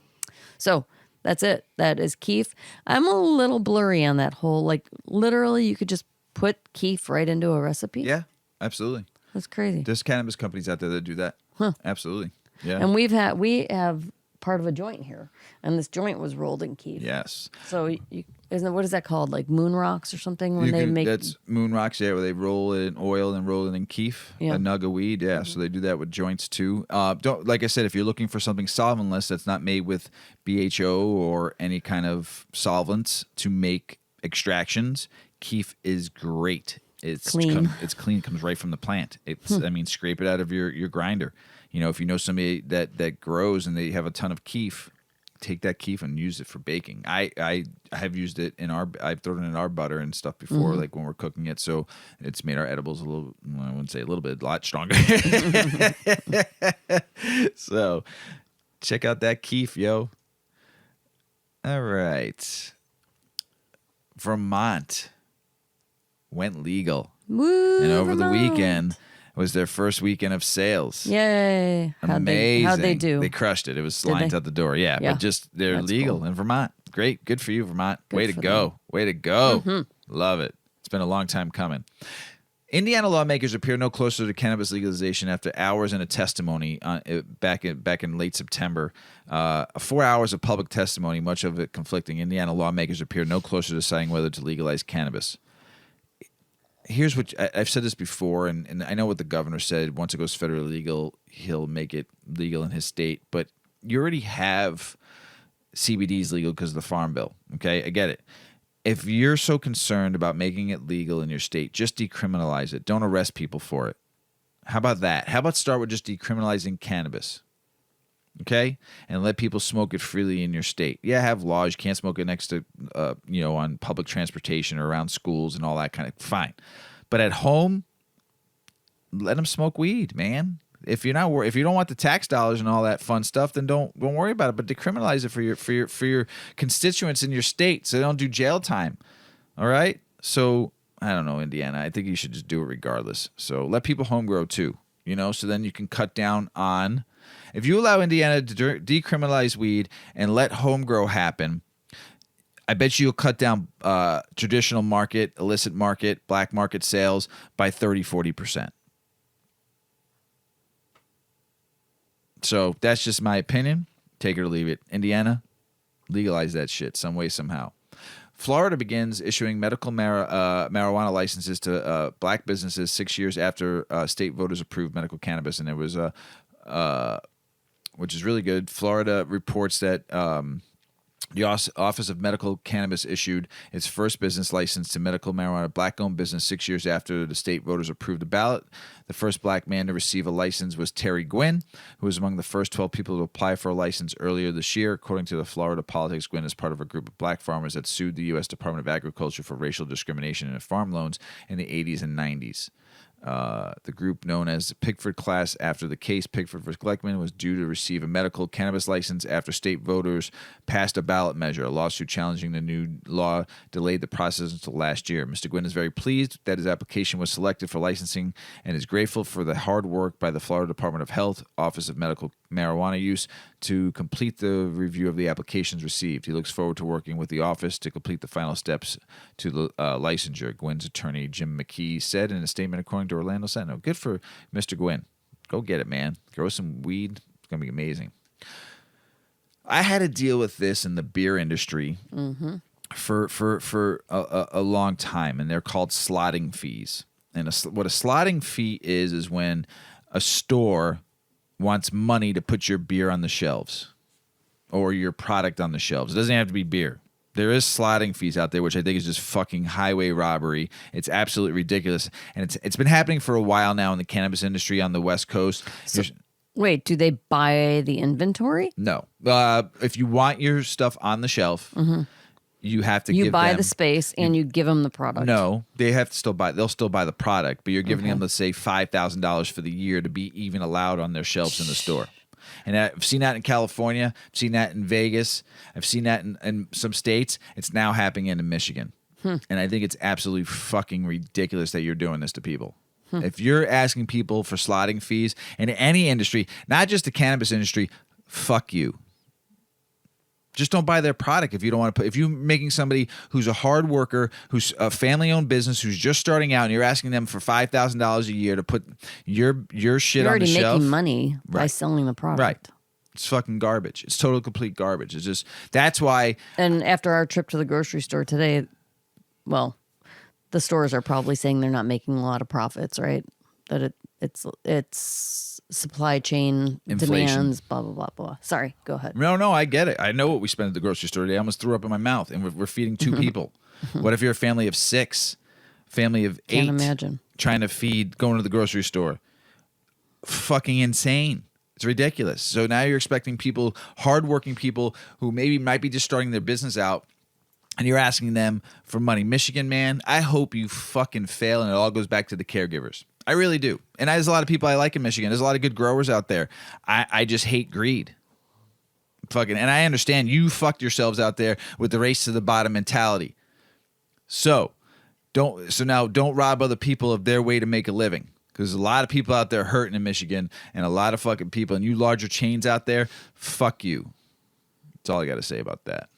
So that's it. That is kief. I'm a little blurry on that whole, like, literally you could just put kief right into a recipe. Yeah, absolutely. That's crazy. There's cannabis companies out there that do that. Huh. Absolutely. Yeah. And we have part of a joint here, and this joint was rolled in Kief. Yes. So what is that called? Like moon rocks or something? When they make that's moon rocks, yeah, where they roll it in oil and roll it in Kief, a nug of weed, yeah. So they do that with joints too. Don't like I said, if you're looking for something solventless that's not made with BHO or any kind of solvents to make extractions, Kief is great. It's clean. It's clean. It comes right from the plant. It's I mean, scrape it out of your grinder. You know, if you know somebody that grows and they have a ton of Kief, take that Kief and use it for baking. I have used it I've thrown it in our butter and stuff before, like when we're cooking it. So it's made our edibles a little, I wouldn't say a little bit, a lot stronger. So check out that Kief, yo. All right. Vermont went legal. Woo, and over Vermont. the weekend was their first weekend of sales. Yay. Amazing. How'd they do? They crushed it. It was lines out the door. Yeah. But just they're That's legal cool. in Vermont. Great. Good for you, Vermont. Good Way to for go. them. Way to go. Love it. It's been a long time coming. Indiana lawmakers appear no closer to cannabis legalization after hours in a testimony back in late September. 4 hours of public testimony, much of it conflicting. Indiana lawmakers appear no closer to deciding whether to legalize cannabis. Here's what I've said this before, and I know what the governor said. Once it goes federally legal, he'll make it legal in his state. But you already have CBDs legal because of the Farm Bill. Okay, I get it. If you're so concerned about making it legal in your state, just decriminalize it. Don't arrest people for it. How about that? How about start with just decriminalizing cannabis? Okay? And let people smoke it freely in your state. Yeah, have laws. You can't smoke it next to, on public transportation or around schools and all that kind of, fine. But at home, let them smoke weed, man. If you're not if you don't want the tax dollars and all that fun stuff, then don't worry about it. But decriminalize it for your constituents in your state, so they don't do jail time. All right. So I don't know, Indiana. I think you should just do it regardless. So let people home grow too. So then you can cut down on. If you allow Indiana to decriminalize weed and let home grow happen, I bet you'll cut down traditional market, illicit market, black market sales by 30-40%. So that's just my opinion. Take it or leave it. Indiana, legalize that shit some way, somehow. Florida begins issuing medical marijuana licenses to black businesses 6 years after state voters approved medical cannabis, and it was which is really good. Florida reports that the Office of Medical Cannabis issued its first business license to medical marijuana black-owned business 6 years after the state voters approved the ballot. The first black man to receive a license was Terry Gwynn, who was among the first 12 people to apply for a license earlier this year. According to the Florida Politics, Gwynn is part of a group of black farmers that sued the U.S. Department of Agriculture for racial discrimination in farm loans in the 80s and 90s. The group known as Pickford Class after the case. Pickford v. Gleckman was due to receive a medical cannabis license after state voters passed a ballot measure. A lawsuit challenging the new law delayed the process until last year. Mr. Gwynn is very pleased that his application was selected for licensing and is grateful for the hard work by the Florida Department of Health, Office of Medical Marijuana Use, to complete the review of the applications received. He looks forward to working with the office to complete the final steps to the licensure, Gwynn's attorney Jim McKee said in a statement according to Orlando Sentinel. Good for Mr. Gwynn. Go get it, man. Grow some weed. It's going to be amazing. I had to deal with this in the beer industry for a long time, and they're called slotting fees. And what a slotting fee is when a store wants money to put your beer on the shelves or your product on the shelves. It doesn't have to be beer. There is slotting fees out there, which I think is just fucking highway robbery. It's absolutely ridiculous. And it's been happening for a while now in the cannabis industry on the West Coast. Wait, do they buy the inventory? No. If you want your stuff on the shelf, you have to give them... You buy the space and you give them the product. No, they have to still buy... They'll still buy the product, but you're giving them, let's say, $5,000 for the year to be even allowed on their shelves in the store. And I've seen that in California. I've seen that in Vegas. I've seen that in some states. It's now happening in Michigan. And I think it's absolutely fucking ridiculous that you're doing this to people. If you're asking people for slotting fees in any industry, not just the cannabis industry, fuck you. Just don't buy their product if you don't want to put. If you're making somebody who's a hard worker, who's a family-owned business, who's just starting out, and you're asking them for $5,000 a year to put your shit on the shelf. You're already making money by selling the product. Right. It's fucking garbage. It's total complete garbage. It's just that's why. And after our trip to the grocery store today, well, the stores are probably saying they're not making a lot of profits, right? That it's supply chain Inflation. demands, blah blah blah blah. Sorry, go ahead. No, I get it. I know what we spent at the grocery store today. I almost threw up in my mouth, and we're feeding 2 people. What if you're a family of 6, family of 8? Can't imagine. Trying to feed, going to the grocery store. Fucking insane. It's ridiculous. So now you're expecting people, hardworking people who maybe might be just starting their business out, and you're asking them for money. Michigan, man, I hope you fucking fail and it all goes back to the caregivers. I really do. And there's a lot of people I like in Michigan. There's a lot of good growers out there. I just hate greed. Fucking, and I understand you fucked yourselves out there with the race to the bottom mentality. So now don't rob other people of their way to make a living. Because there's a lot of people out there hurting in Michigan, and a lot of fucking people, and you larger chains out there, fuck you. That's all I got to say about that.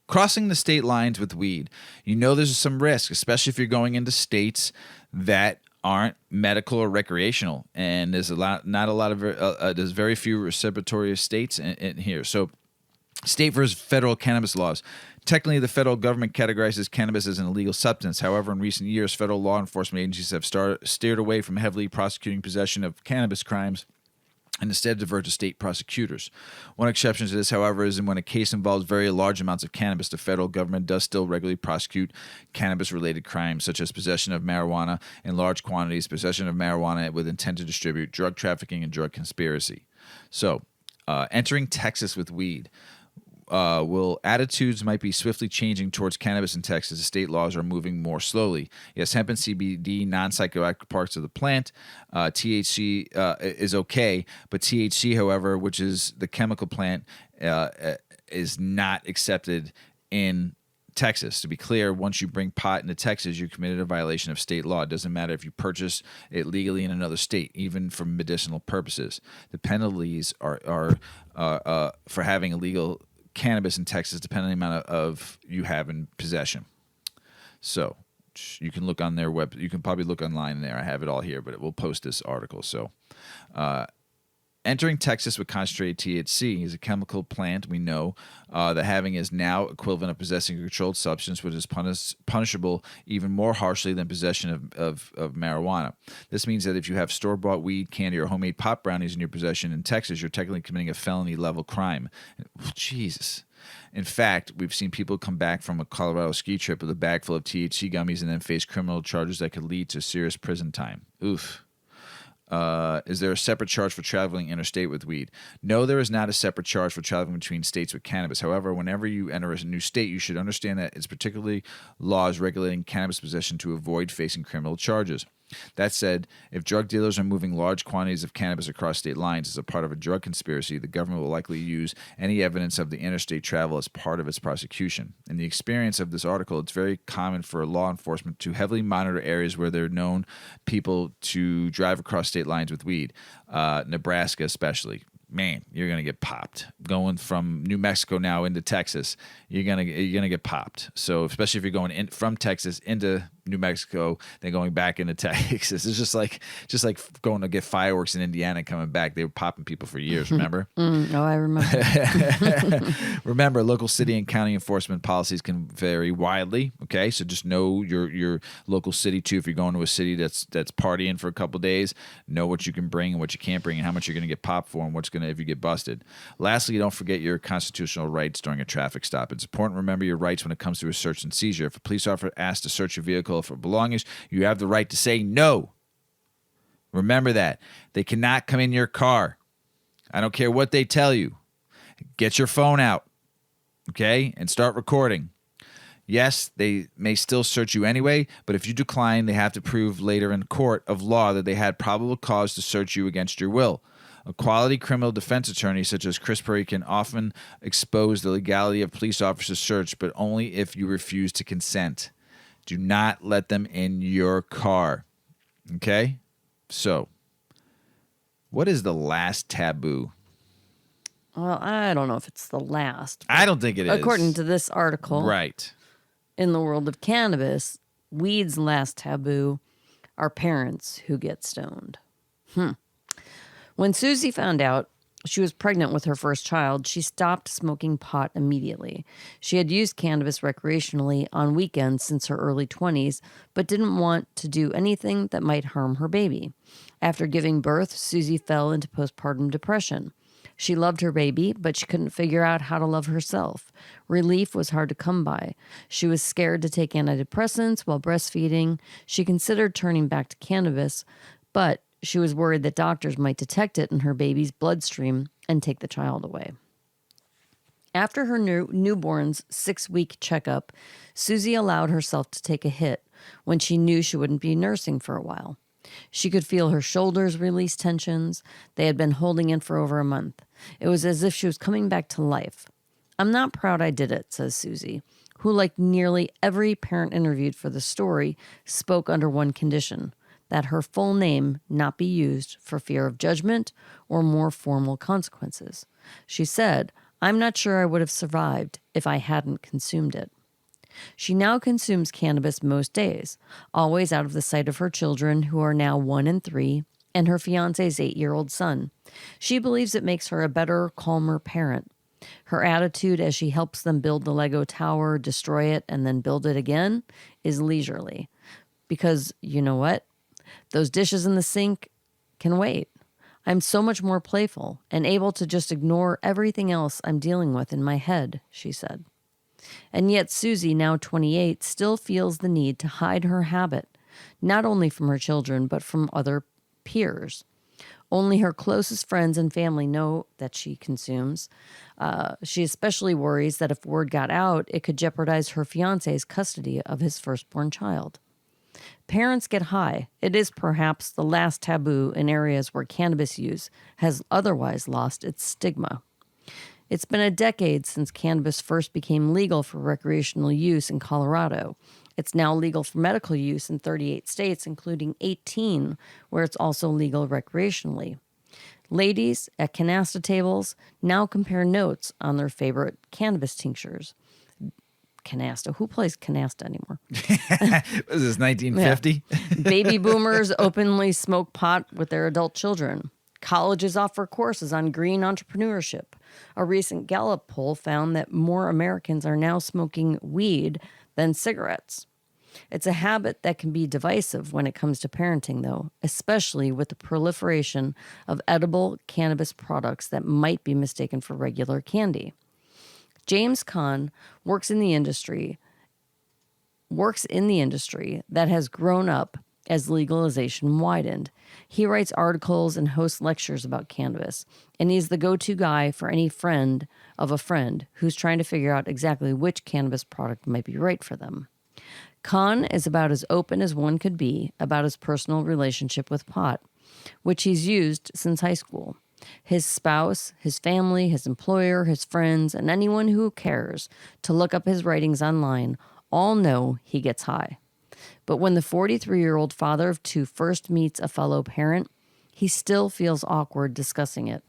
Crossing the state lines with weed. You know there's some risk, especially if you're going into states that aren't medical or recreational. And there's there's very few reciprocatory states in here. So state versus federal cannabis laws. Technically, the federal government categorizes cannabis as an illegal substance. However, in recent years, federal law enforcement agencies have steered away from heavily prosecuting possession of cannabis crimes and instead divert to state prosecutors. One exception to this, however, is when a case involves very large amounts of cannabis. The federal government does still regularly prosecute cannabis-related crimes, such as possession of marijuana in large quantities, possession of marijuana with intent to distribute, drug trafficking, and drug conspiracy. So, entering Texas with weed. Attitudes might be swiftly changing towards cannabis in Texas. The state laws are moving more slowly. Yes, hemp and CBD, non-psychoactive parts of the plant. THC is okay, but THC, however, which is the chemical plant, is not accepted in Texas. To be clear, once you bring pot into Texas, you're committed a violation of state law. It doesn't matter if you purchase it legally in another state, even for medicinal purposes. The penalties are for having illegal cannabis in Texas, depending on the amount of you have in possession. So you can look on their web. You can probably look online there. I have it all here, but we'll post this article. So, entering Texas with concentrated THC is a chemical plant we know that having is now equivalent of possessing a controlled substance, which is punishable even more harshly than possession of marijuana. This means that if you have store-bought weed, candy, or homemade pot brownies in your possession in Texas, you're technically committing a felony-level crime. Jesus. In fact, we've seen people come back from a Colorado ski trip with a bag full of THC gummies and then face criminal charges that could lead to serious prison time. Oof. Is there a separate charge for traveling interstate with weed? No, there is not a separate charge for traveling between states with cannabis. However, whenever you enter a new state, you should understand that it's particularly laws regulating cannabis possession to avoid facing criminal charges. That said, if drug dealers are moving large quantities of cannabis across state lines as a part of a drug conspiracy, the government will likely use any evidence of the interstate travel as part of its prosecution. In the experience of this article, it's very common for law enforcement to heavily monitor areas where there are known people to drive across state lines with weed, Nebraska especially. Man, you're gonna get popped. Going from New Mexico now into Texas, you're gonna get popped. So especially if you're going from Texas into New Mexico, then going back into Texas, it's just like going to get fireworks in Indiana and coming back. They were popping people for years. Remember? Oh, I remember. Remember, local city and county enforcement policies can vary widely. Okay, so just know your local city too. If you're going to a city that's partying for a couple of days, know what you can bring and what you can't bring, and how much you're going to get popped for, and what's going to if you get busted. Lastly, don't forget your constitutional rights during a traffic stop. It's important to remember your rights when it comes to a search and seizure. If a police officer asks to search your vehicle for belongings, you have the right to say no. Remember that. They cannot come in your car. I don't care what they tell you. Get your phone out, okay, and start recording. Yes, they may still search you anyway, but if you decline, they have to prove later in court of law that they had probable cause to search you against your will. A quality criminal defense attorney such as Chris Perry can often expose the legality of police officers' search, but only if you refuse to consent. Do not let them in your car. Okay? So, what is the last taboo? Well, I don't know if it's the last. I don't think it is. According to this article, right. In the world of cannabis, weed's last taboo are parents who get stoned. When Susie found out she was pregnant with her first child, she stopped smoking pot immediately. She had used cannabis recreationally on weekends since her early 20s, but didn't want to do anything that might harm her baby. After giving birth, Susie fell into postpartum depression. She loved her baby, but she couldn't figure out how to love herself. Relief was hard to come by. She was scared to take antidepressants while breastfeeding. She considered turning back to cannabis, but she was worried that doctors might detect it in her baby's bloodstream and take the child away. After her newborn's 6-week checkup, Susie allowed herself to take a hit when she knew she wouldn't be nursing for a while. She could feel her shoulders release tensions. They had been holding in for over a month. It was as if she was coming back to life. "I'm not proud I did it," says Susie, who, like nearly every parent interviewed for the story, spoke under one condition: that her full name not be used for fear of judgment or more formal consequences. She said, "I'm not sure I would have survived if I hadn't consumed it." She now consumes cannabis most days, always out of the sight of her children, who are now 1 and 3, and her fiancé's 8-year-old son. She believes it makes her a better, calmer parent. Her attitude as she helps them build the Lego tower, destroy it, and then build it again is leisurely. Because, you know what? Those dishes in the sink can wait. I'm so much more playful and able to just ignore everything else I'm dealing with in my head, she said. And yet Susie, now 28, still feels the need to hide her habit, not only from her children, but from other peers. Only her closest friends and family know that she consumes. She especially worries that if word got out, it could jeopardize her fiancé's custody of his firstborn child. Parents get high. It is perhaps the last taboo in areas where cannabis use has otherwise lost its stigma. It's been a decade since cannabis first became legal for recreational use in Colorado. It's now legal for medical use in 38 states, including 18 where it's also legal recreationally. Ladies at canasta tables now compare notes on their favorite cannabis tinctures. Canasta. Who plays canasta anymore? Was this 1950? Yeah. Baby boomers openly smoke pot with their adult children. Colleges offer courses on green entrepreneurship. A recent Gallup poll found that more Americans are now smoking weed than cigarettes. It's a habit that can be divisive when it comes to parenting, though, especially with the proliferation of edible cannabis products that might be mistaken for regular candy. James Kahn works in the industry that has grown up as legalization widened. He writes articles and hosts lectures about cannabis, and he's the go-to guy for any friend of a friend who's trying to figure out exactly which cannabis product might be right for them. Kahn is about as open as one could be about his personal relationship with pot, which he's used since high school. His spouse, his family, his employer, his friends, and anyone who cares to look up his writings online all know he gets high. But when the 43-year-old father of 2 first meets a fellow parent, he still feels awkward discussing it.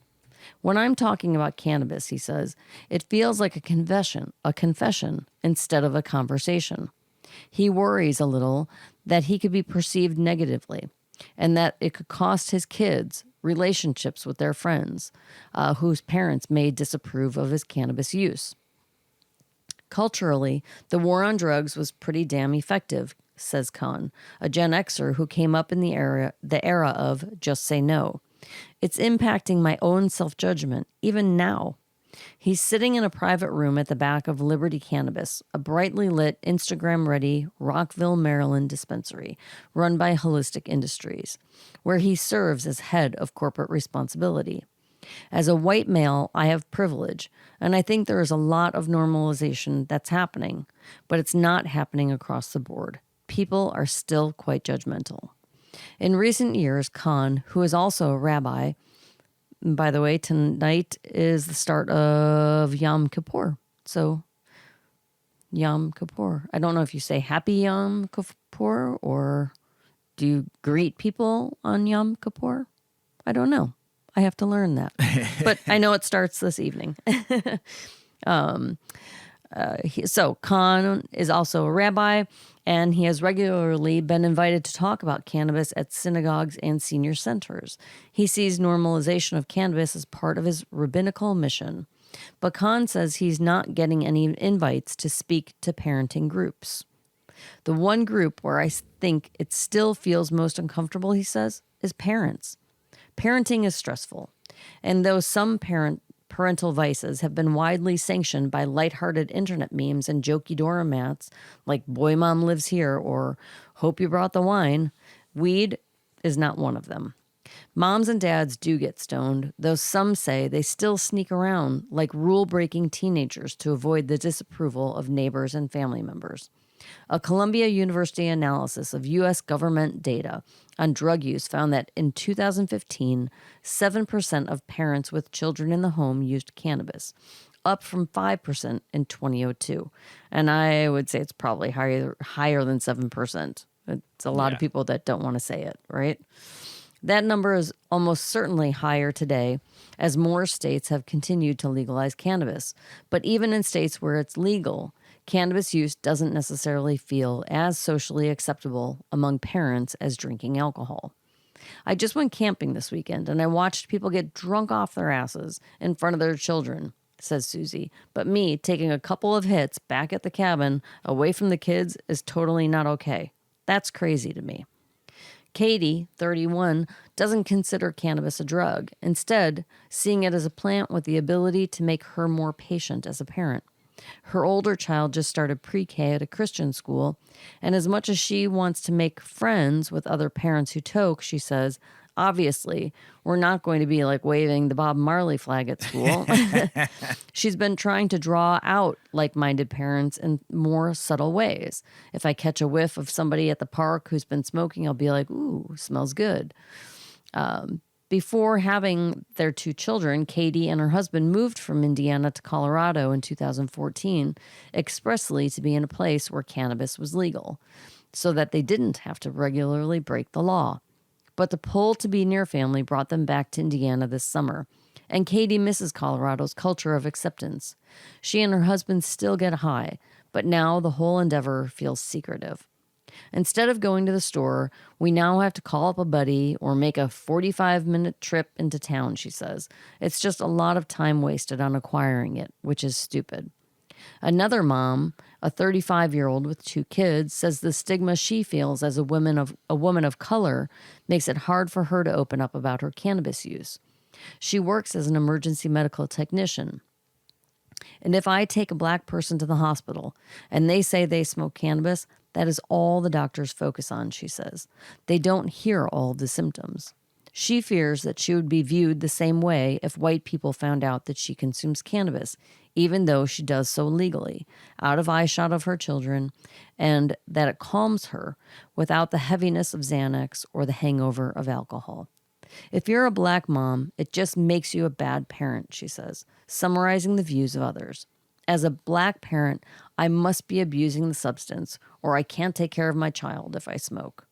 "When I'm talking about cannabis," he says, "it feels like a confession instead of a conversation." He worries a little that he could be perceived negatively and that it could cost his kids relationships with their friends whose parents may disapprove of his cannabis use. Culturally, the war on drugs was pretty damn effective, says Kahn, a Gen Xer who came up in the era of just say no. "It's impacting my own self-judgment, even now." He's sitting in a private room at the back of Liberty Cannabis, a brightly lit, Instagram-ready Rockville, Maryland dispensary run by Holistic Industries, where he serves as head of corporate responsibility. "As a white male, I have privilege, and I think there is a lot of normalization that's happening, but it's not happening across the board. People are still quite judgmental." In recent years, Kahn, who is also a rabbi, by the way, tonight is the start of Yom Kippur. So, Yom Kippur. I don't know if you say Happy Yom Kippur or do you greet people on Yom Kippur? I don't know. I have to learn that. But I know it starts this evening. So Khan is also a rabbi, and he has regularly been invited to talk about cannabis at synagogues and senior centers. He sees normalization of cannabis as part of his rabbinical mission. But Khan says he's not getting any invites to speak to parenting groups. The one group where I think it still feels most uncomfortable, he says, is parents. Parenting is stressful, and though some parental vices have been widely sanctioned by lighthearted internet memes and jokey doormats like "Boy, Mom lives here" or "Hope you brought the wine," weed is not one of them. Moms and dads do get stoned, though some say they still sneak around like rule-breaking teenagers to avoid the disapproval of neighbors and family members. A Columbia University analysis of U.S. government data on drug use found that in 2015, 7% of parents with children in the home used cannabis, up from 5% in 2002. And I would say it's probably higher than 7%. It's a lot of people that don't want to say it, right? That number is almost certainly higher today as more states have continued to legalize cannabis. But even in states where it's legal, cannabis use doesn't necessarily feel as socially acceptable among parents as drinking alcohol. I just went camping this weekend and I watched people get drunk off their asses in front of their children, says Susie. But me taking a couple of hits back at the cabin away from the kids is totally not okay. That's crazy to me. Katie, 31, doesn't consider cannabis a drug, instead seeing it as a plant with the ability to make her more patient as a parent. Her older child just started pre-K at a Christian school, and as much as she wants to make friends with other parents who toke, she says, obviously, we're not going to be like waving the Bob Marley flag at school. She's been trying to draw out like-minded parents in more subtle ways. If I catch a whiff of somebody at the park who's been smoking, I'll be like, ooh, smells good. Before having their two children, Katie and her husband moved from Indiana to Colorado in 2014, expressly to be in a place where cannabis was legal, so that they didn't have to regularly break the law. But the pull to be near family brought them back to Indiana this summer, and Katie misses Colorado's culture of acceptance. She and her husband still get high, but now the whole endeavor feels secretive. Instead of going to the store, we now have to call up a buddy or make a 45-minute trip into town, she says. It's just a lot of time wasted on acquiring it, which is stupid. Another mom, a 35-year-old with two kids, says the stigma she feels as a woman of color makes it hard for her to open up about her cannabis use. She works as an emergency medical technician. And if I take a black person to the hospital and they say they smoke cannabis, that is all the doctors focus on, she says. They don't hear all the symptoms. She fears that she would be viewed the same way if white people found out that she consumes cannabis, even though she does so legally, out of eyeshot of her children, and that it calms her without the heaviness of Xanax or the hangover of alcohol. If you're a black mom, it just makes you a bad parent, she says, summarizing the views of others. As a black parent, I must be abusing the substance, or I can't take care of my child if I smoke.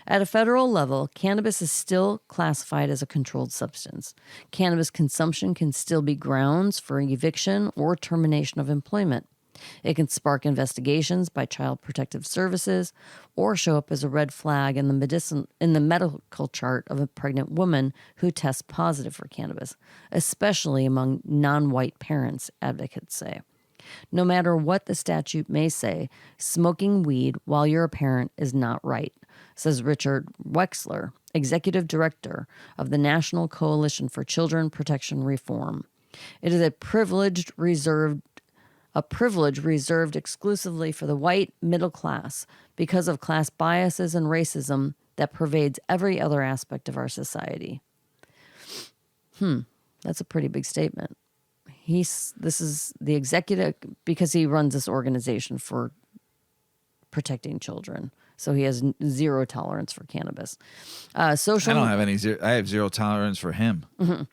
At a federal level, cannabis is still classified as a controlled substance. Cannabis consumption can still be grounds for eviction or termination of employment. It can spark investigations by Child Protective Services or show up as a red flag in the medical chart of a pregnant woman who tests positive for cannabis, especially among non-white parents, advocates say. No matter what the statute may say, smoking weed while you're a parent is not right, says Richard Wexler, executive director of the National Coalition for Children Protection Reform. It is a privilege reserved exclusively for the white middle class because of class biases and racism that pervades every other aspect of our society. That's a pretty big statement. This is the executive, because he runs this organization for protecting children. So he has zero tolerance for cannabis. I don't have any. I have zero tolerance for him. Mm-hmm.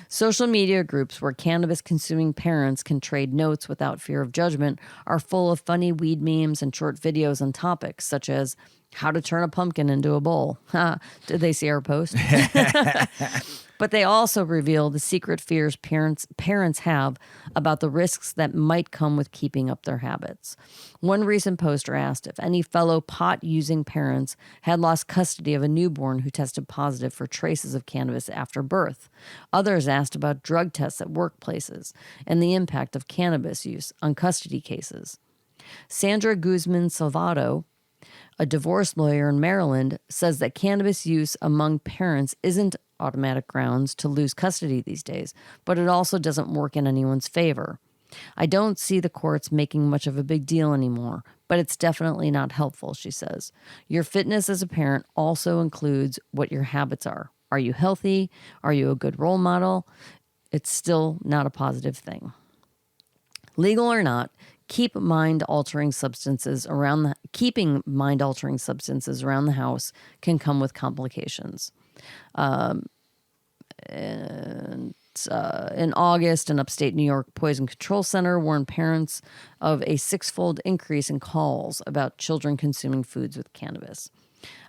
Social media groups where cannabis-consuming parents can trade notes without fear of judgment are full of funny weed memes and short videos on topics such as how to turn a pumpkin into a bowl. Did they see our post? But they also reveal the secret fears parents have about the risks that might come with keeping up their habits. One recent poster asked if any fellow pot-using parents had lost custody of a newborn who tested positive for traces of cannabis after birth. Others asked about drug tests at workplaces and the impact of cannabis use on custody cases. Sandra Guzman Salvado, a divorce lawyer in Maryland, says that cannabis use among parents isn't automatic grounds to lose custody these days, but it also doesn't work in anyone's favor. I don't see the courts making much of a big deal anymore, but it's definitely not helpful, she says. Your fitness as a parent also includes what your habits are. Are you healthy? Are you a good role model? It's still not a positive thing. Legal or not, keeping mind-altering substances around the house can come with complications. In August, an upstate New York Poison Control Center warned parents of a 6-fold increase in calls about children consuming foods with cannabis.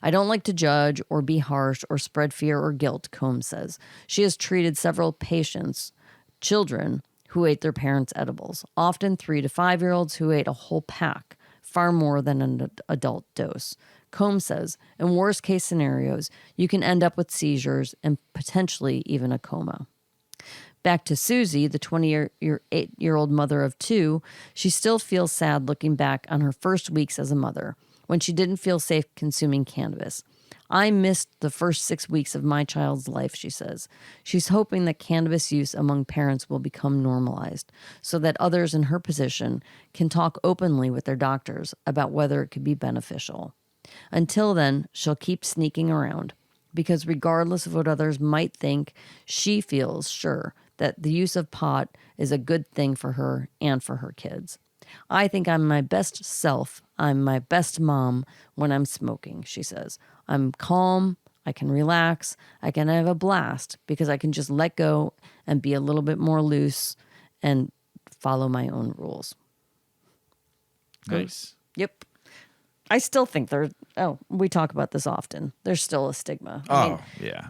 I don't like to judge or be harsh or spread fear or guilt, Combs says. She has treated several patients, children, who ate their parents' edibles, often 3 to 5-year-olds who ate a whole pack, far more than an adult dose. Combs says, in worst-case scenarios, you can end up with seizures and potentially even a coma. Back to Susie, the 28-year-old mother of 2, she still feels sad looking back on her first weeks as a mother, when she didn't feel safe consuming cannabis. I missed the first 6 weeks of my child's life, she says. She's hoping that cannabis use among parents will become normalized so that others in her position can talk openly with their doctors about whether it could be beneficial. Until then, she'll keep sneaking around because regardless of what others might think, she feels sure that the use of pot is a good thing for her and for her kids. I think I'm my best self. I'm my best mom when I'm smoking, she says. I'm calm. I can relax. I can have a blast because I can just let go and be a little bit more loose and follow my own rules. Nice. Yep. I still think we talk about this often. There's still a stigma. Yeah.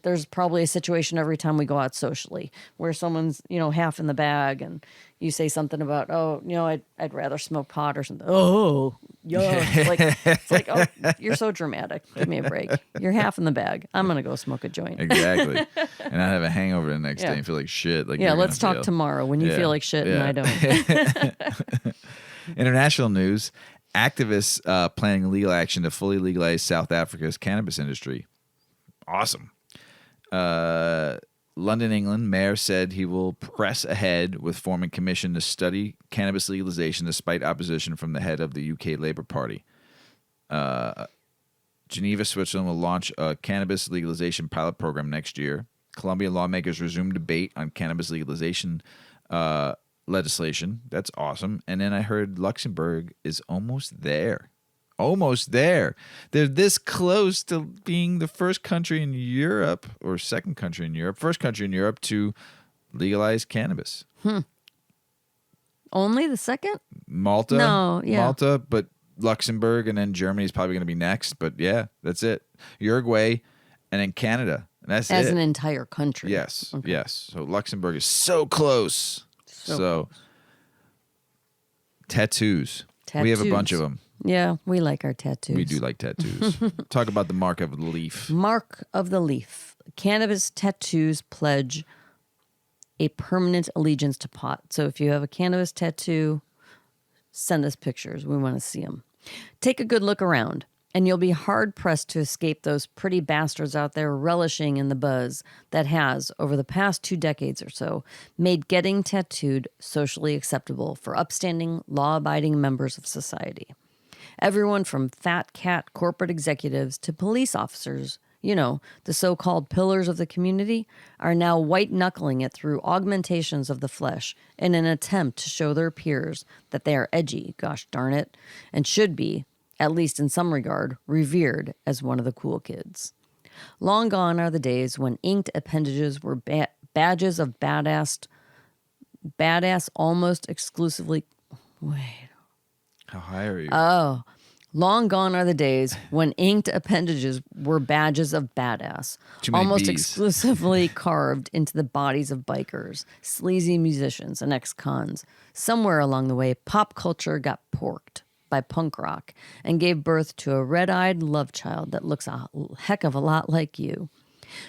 There's probably a situation every time we go out socially where someone's, half in the bag and you say something about, I'd rather smoke pot or something. Oh, yeah. It's like, oh, you're so dramatic. Give me a break. You're half in the bag. I'm going to go smoke a joint. Exactly. And I have a hangover the next day and feel like shit. Let's talk tomorrow when you feel like shit and I don't. International news. Activists planning legal action to fully legalize South Africa's cannabis industry. Awesome. London, England, mayor said he will press ahead with forming a commission to study cannabis legalization despite opposition from the head of the UK Labour Party. Geneva, Switzerland will launch a cannabis legalization pilot program next year. Colombia lawmakers resume debate on cannabis legalization legislation. That's awesome. And then I heard Luxembourg is almost there. Almost there. They're this close to being the first country in Europe, or first country in Europe to legalize cannabis. Only the second? Malta. No, yeah. Malta, but Luxembourg, and then Germany is probably going to be next. But yeah, that's it. Uruguay, and then Canada. And that's As it. an entire country. Yes, Okay. yes. So Luxembourg is so close. So tattoos. We have a bunch of them. Yeah, we like our tattoos. We do like tattoos. Talk about the mark of the leaf. Mark of the leaf. Cannabis tattoos pledge a permanent allegiance to pot. So if you have a cannabis tattoo, send us pictures. We want to see them. Take a good look around, and you'll be hard-pressed to escape those pretty bastards out there relishing in the buzz that has, over the past 2 decades or so, made getting tattooed socially acceptable for upstanding, law-abiding members of society. Everyone from fat cat corporate executives to police officers, the so-called pillars of the community, are now white-knuckling it through augmentations of the flesh in an attempt to show their peers that they are edgy, gosh darn it, and should be, at least in some regard, revered as one of the cool kids. Long gone are the days when inked appendages were badges of badass almost exclusively... Wait. How high are you? Oh, Long gone are the days when inked appendages were badges of badass, Too many almost Bs. exclusively carved into the bodies of bikers, sleazy musicians, and ex-cons. Somewhere along the way, pop culture got porked by punk rock and gave birth to a red-eyed love child that looks a heck of a lot like you.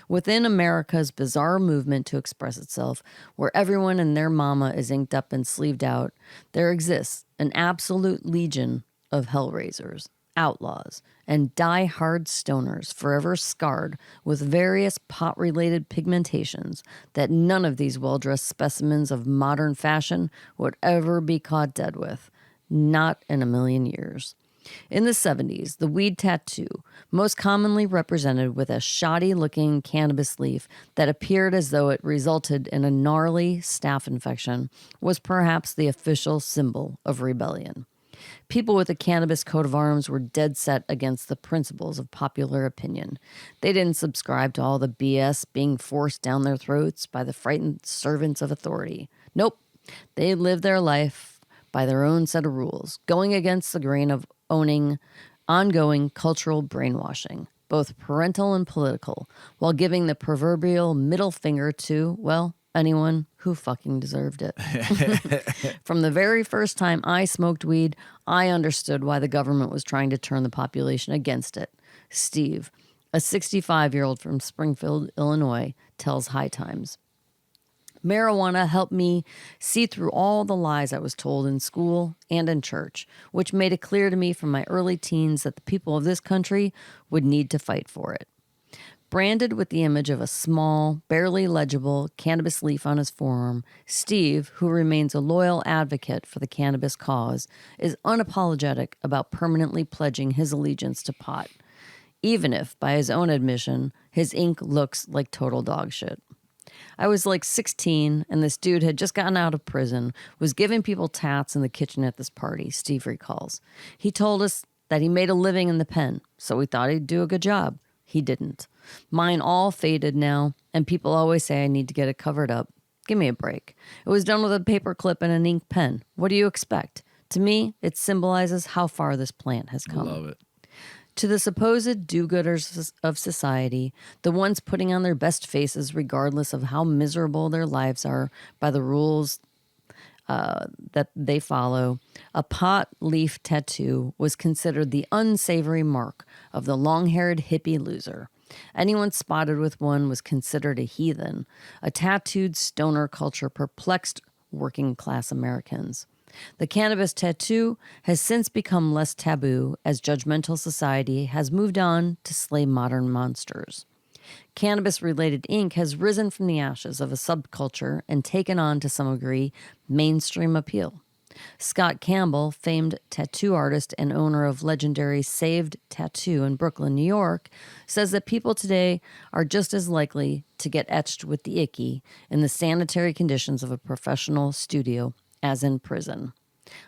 Within America's bizarre movement to express itself, where everyone and their mama is inked up and sleeved out, there exists an absolute legion of hellraisers, outlaws, and die-hard stoners forever scarred with various pot-related pigmentations that none of these well-dressed specimens of modern fashion would ever be caught dead with. Not in a million years. In the 70s, the weed tattoo, most commonly represented with a shoddy-looking cannabis leaf that appeared as though it resulted in a gnarly staph infection, was perhaps the official symbol of rebellion. People with a cannabis coat of arms were dead set against the principles of popular opinion. They didn't subscribe to all the BS being forced down their throats by the frightened servants of authority. Nope, they lived their life by their own set of rules, going against the grain of owning ongoing cultural brainwashing, both parental and political, while giving the proverbial middle finger to, well, anyone who fucking deserved it. From the very first time I smoked weed, I understood why the government was trying to turn the population against it. Steve, a 65-year-old from Springfield, Illinois, tells High Times. Marijuana helped me see through all the lies I was told in school and in church, which made it clear to me from my early teens that the people of this country would need to fight for it. Branded with the image of a small, barely legible cannabis leaf on his forearm, Steve, who remains a loyal advocate for the cannabis cause, is unapologetic about permanently pledging his allegiance to pot, even if, by his own admission, his ink looks like total dog shit. I was like 16, and this dude had just gotten out of prison, was giving people tats in the kitchen at this party, Steve recalls. He told us that he made a living in the pen, so we thought he'd do a good job. He didn't. Mine all faded now, and people always say I need to get it covered up. Give me a break. It was done with a paper clip and an ink pen. What do you expect? To me, it symbolizes how far this plant has come. Love it. To the supposed do-gooders of society, the ones putting on their best faces regardless of how miserable their lives are by the rules that they follow, a pot leaf tattoo was considered the unsavory mark of the long-haired hippie loser. Anyone spotted with one was considered a heathen. A tattooed stoner culture perplexed working-class Americans. The cannabis tattoo has since become less taboo as judgmental society has moved on to slay modern monsters. Cannabis-related ink has risen from the ashes of a subculture and taken on, to some degree, mainstream appeal. Scott Campbell, famed tattoo artist and owner of legendary Saved Tattoo in Brooklyn, New York, says that people today are just as likely to get etched with the icky in the sanitary conditions of a professional studio as in prison.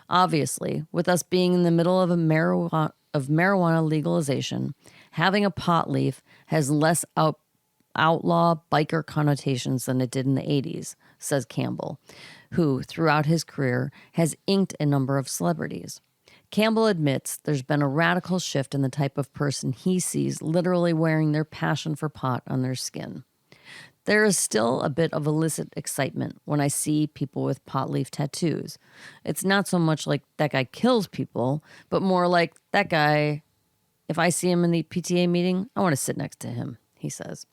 Obviously, with us being in the middle of marijuana legalization, having a pot leaf has less outlaw biker connotations than it did in the 80s, says Campbell, who, throughout his career, has inked a number of celebrities. Campbell admits there's been a radical shift in the type of person he sees literally wearing their passion for pot on their skin. There is still a bit of illicit excitement when I see people with pot leaf tattoos. It's not so much like that guy kills people, but more like that guy, if I see him in the PTA meeting, I want to sit next to him, he says.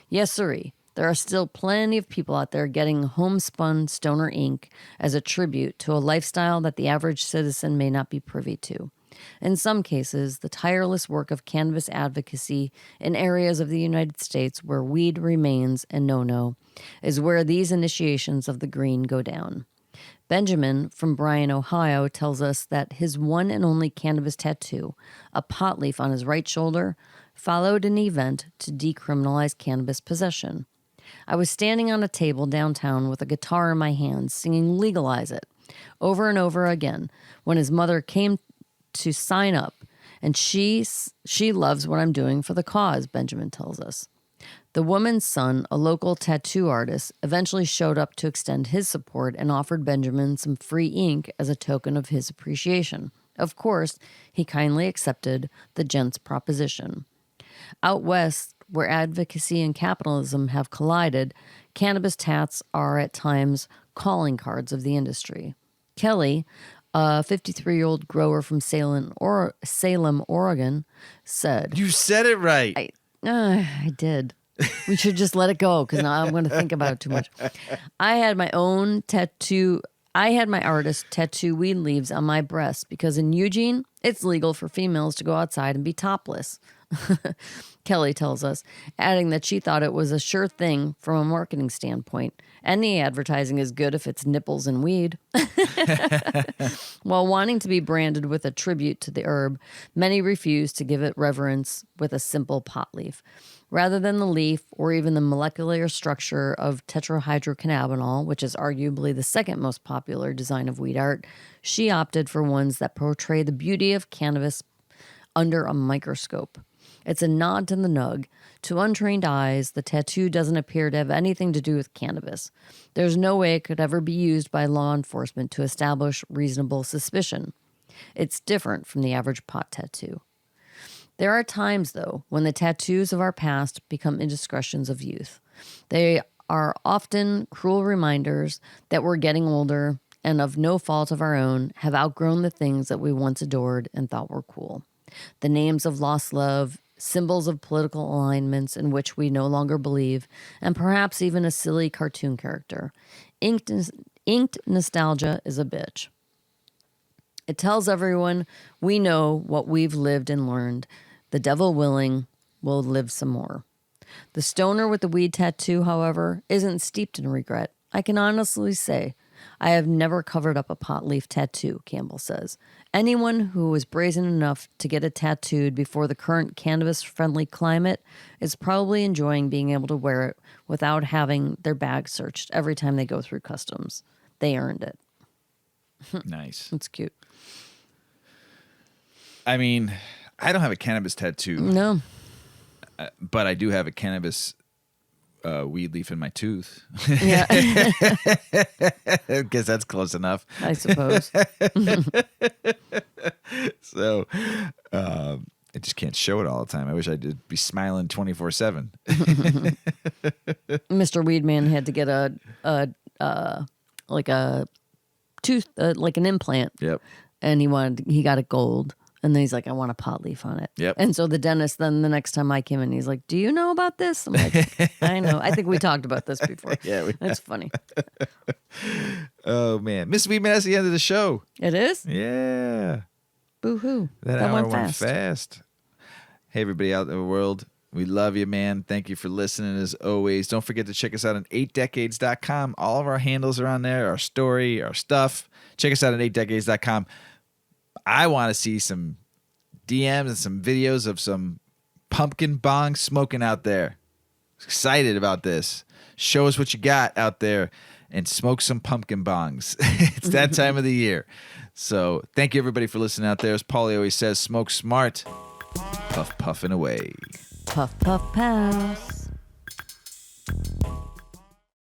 Yes, sirree. There are still plenty of people out there getting homespun stoner ink as a tribute to a lifestyle that the average citizen may not be privy to. In some cases, the tireless work of cannabis advocacy in areas of the United States where weed remains a no-no is where these initiations of the green go down. Benjamin from Bryan, Ohio, tells us that his one and only cannabis tattoo, a pot leaf on his right shoulder, followed an event to decriminalize cannabis possession. I was standing on a table downtown with a guitar in my hands, singing "Legalize It" over and over again when his mother came to sign up, and she loves what I'm doing for the cause, Benjamin tells us. The woman's son, a local tattoo artist, eventually showed up to extend his support and offered Benjamin some free ink as a token of his appreciation. Of course, he kindly accepted the gent's proposition. Out west, where advocacy and capitalism have collided, cannabis tats are at times calling cards of the industry. Kelly, a 53-year-old grower from Salem, Oregon, said... You said it right. I did. We should just let it go because now I'm going to think about it too much. I had my artist tattoo weed leaves on my breast because in Eugene, it's legal for females to go outside and be topless. Kelly tells us, adding that she thought it was a sure thing from a marketing standpoint. Any advertising is good if it's nipples and weed. While wanting to be branded with a tribute to the herb, many refuse to give it reverence with a simple pot leaf. Rather than the leaf or even the molecular structure of tetrahydrocannabinol, which is arguably the second most popular design of weed art, she opted for ones that portray the beauty of cannabis under a microscope. It's a nod to the nug. To untrained eyes, the tattoo doesn't appear to have anything to do with cannabis. There's no way it could ever be used by law enforcement to establish reasonable suspicion. It's different from the average pot tattoo. There are times, though, when the tattoos of our past become indiscretions of youth. They are often cruel reminders that we're getting older and, of no fault of our own, have outgrown the things that we once adored and thought were cool. The names of lost love, symbols of political alignments in which we no longer believe, and perhaps even a silly cartoon character. Inked nostalgia is a bitch. It tells everyone we know what we've lived and learned. The devil willing, we'll live some more. The stoner with the weed tattoo, however, isn't steeped in regret. I can honestly say I have never covered up a pot leaf tattoo, Campbell says. Anyone who was brazen enough to get it tattooed before the current cannabis-friendly climate is probably enjoying being able to wear it without having their bag searched every time they go through customs. They earned it. Nice. It's cute. I mean, I don't have a cannabis tattoo. No. But I do have a cannabis weed leaf in my tooth. Yeah. I guess that's close enough. I suppose. So I just can't show it all the time. I wish I did be smiling 24/7. Mr. Weedman had to get a tooth, like an implant. Yep. And he got it gold. And then he's like, I want a pot leaf on it. Yep. And so the dentist, then the next time I came in, he's like, do you know about this? I'm like, I know. I think we talked about this before. Yeah. It's funny. Oh, man. Mrs. Weedman, that's the end of the show. It is? Yeah. Boo-hoo. That hour went fast. Hey, everybody out in the world. We love you, man. Thank you for listening as always. Don't forget to check us out on 8decades.com. All of our handles are on there, our story, our stuff. Check us out on 8decades.com. I want to see some DMs and some videos of some pumpkin bong smoking out there. Excited about this. Show us what you got out there and smoke some pumpkin bongs. It's that time of the year. So thank you, everybody, for listening out there. As Paulie always says, smoke smart. Puff, puffing away. Puff, puff, pass.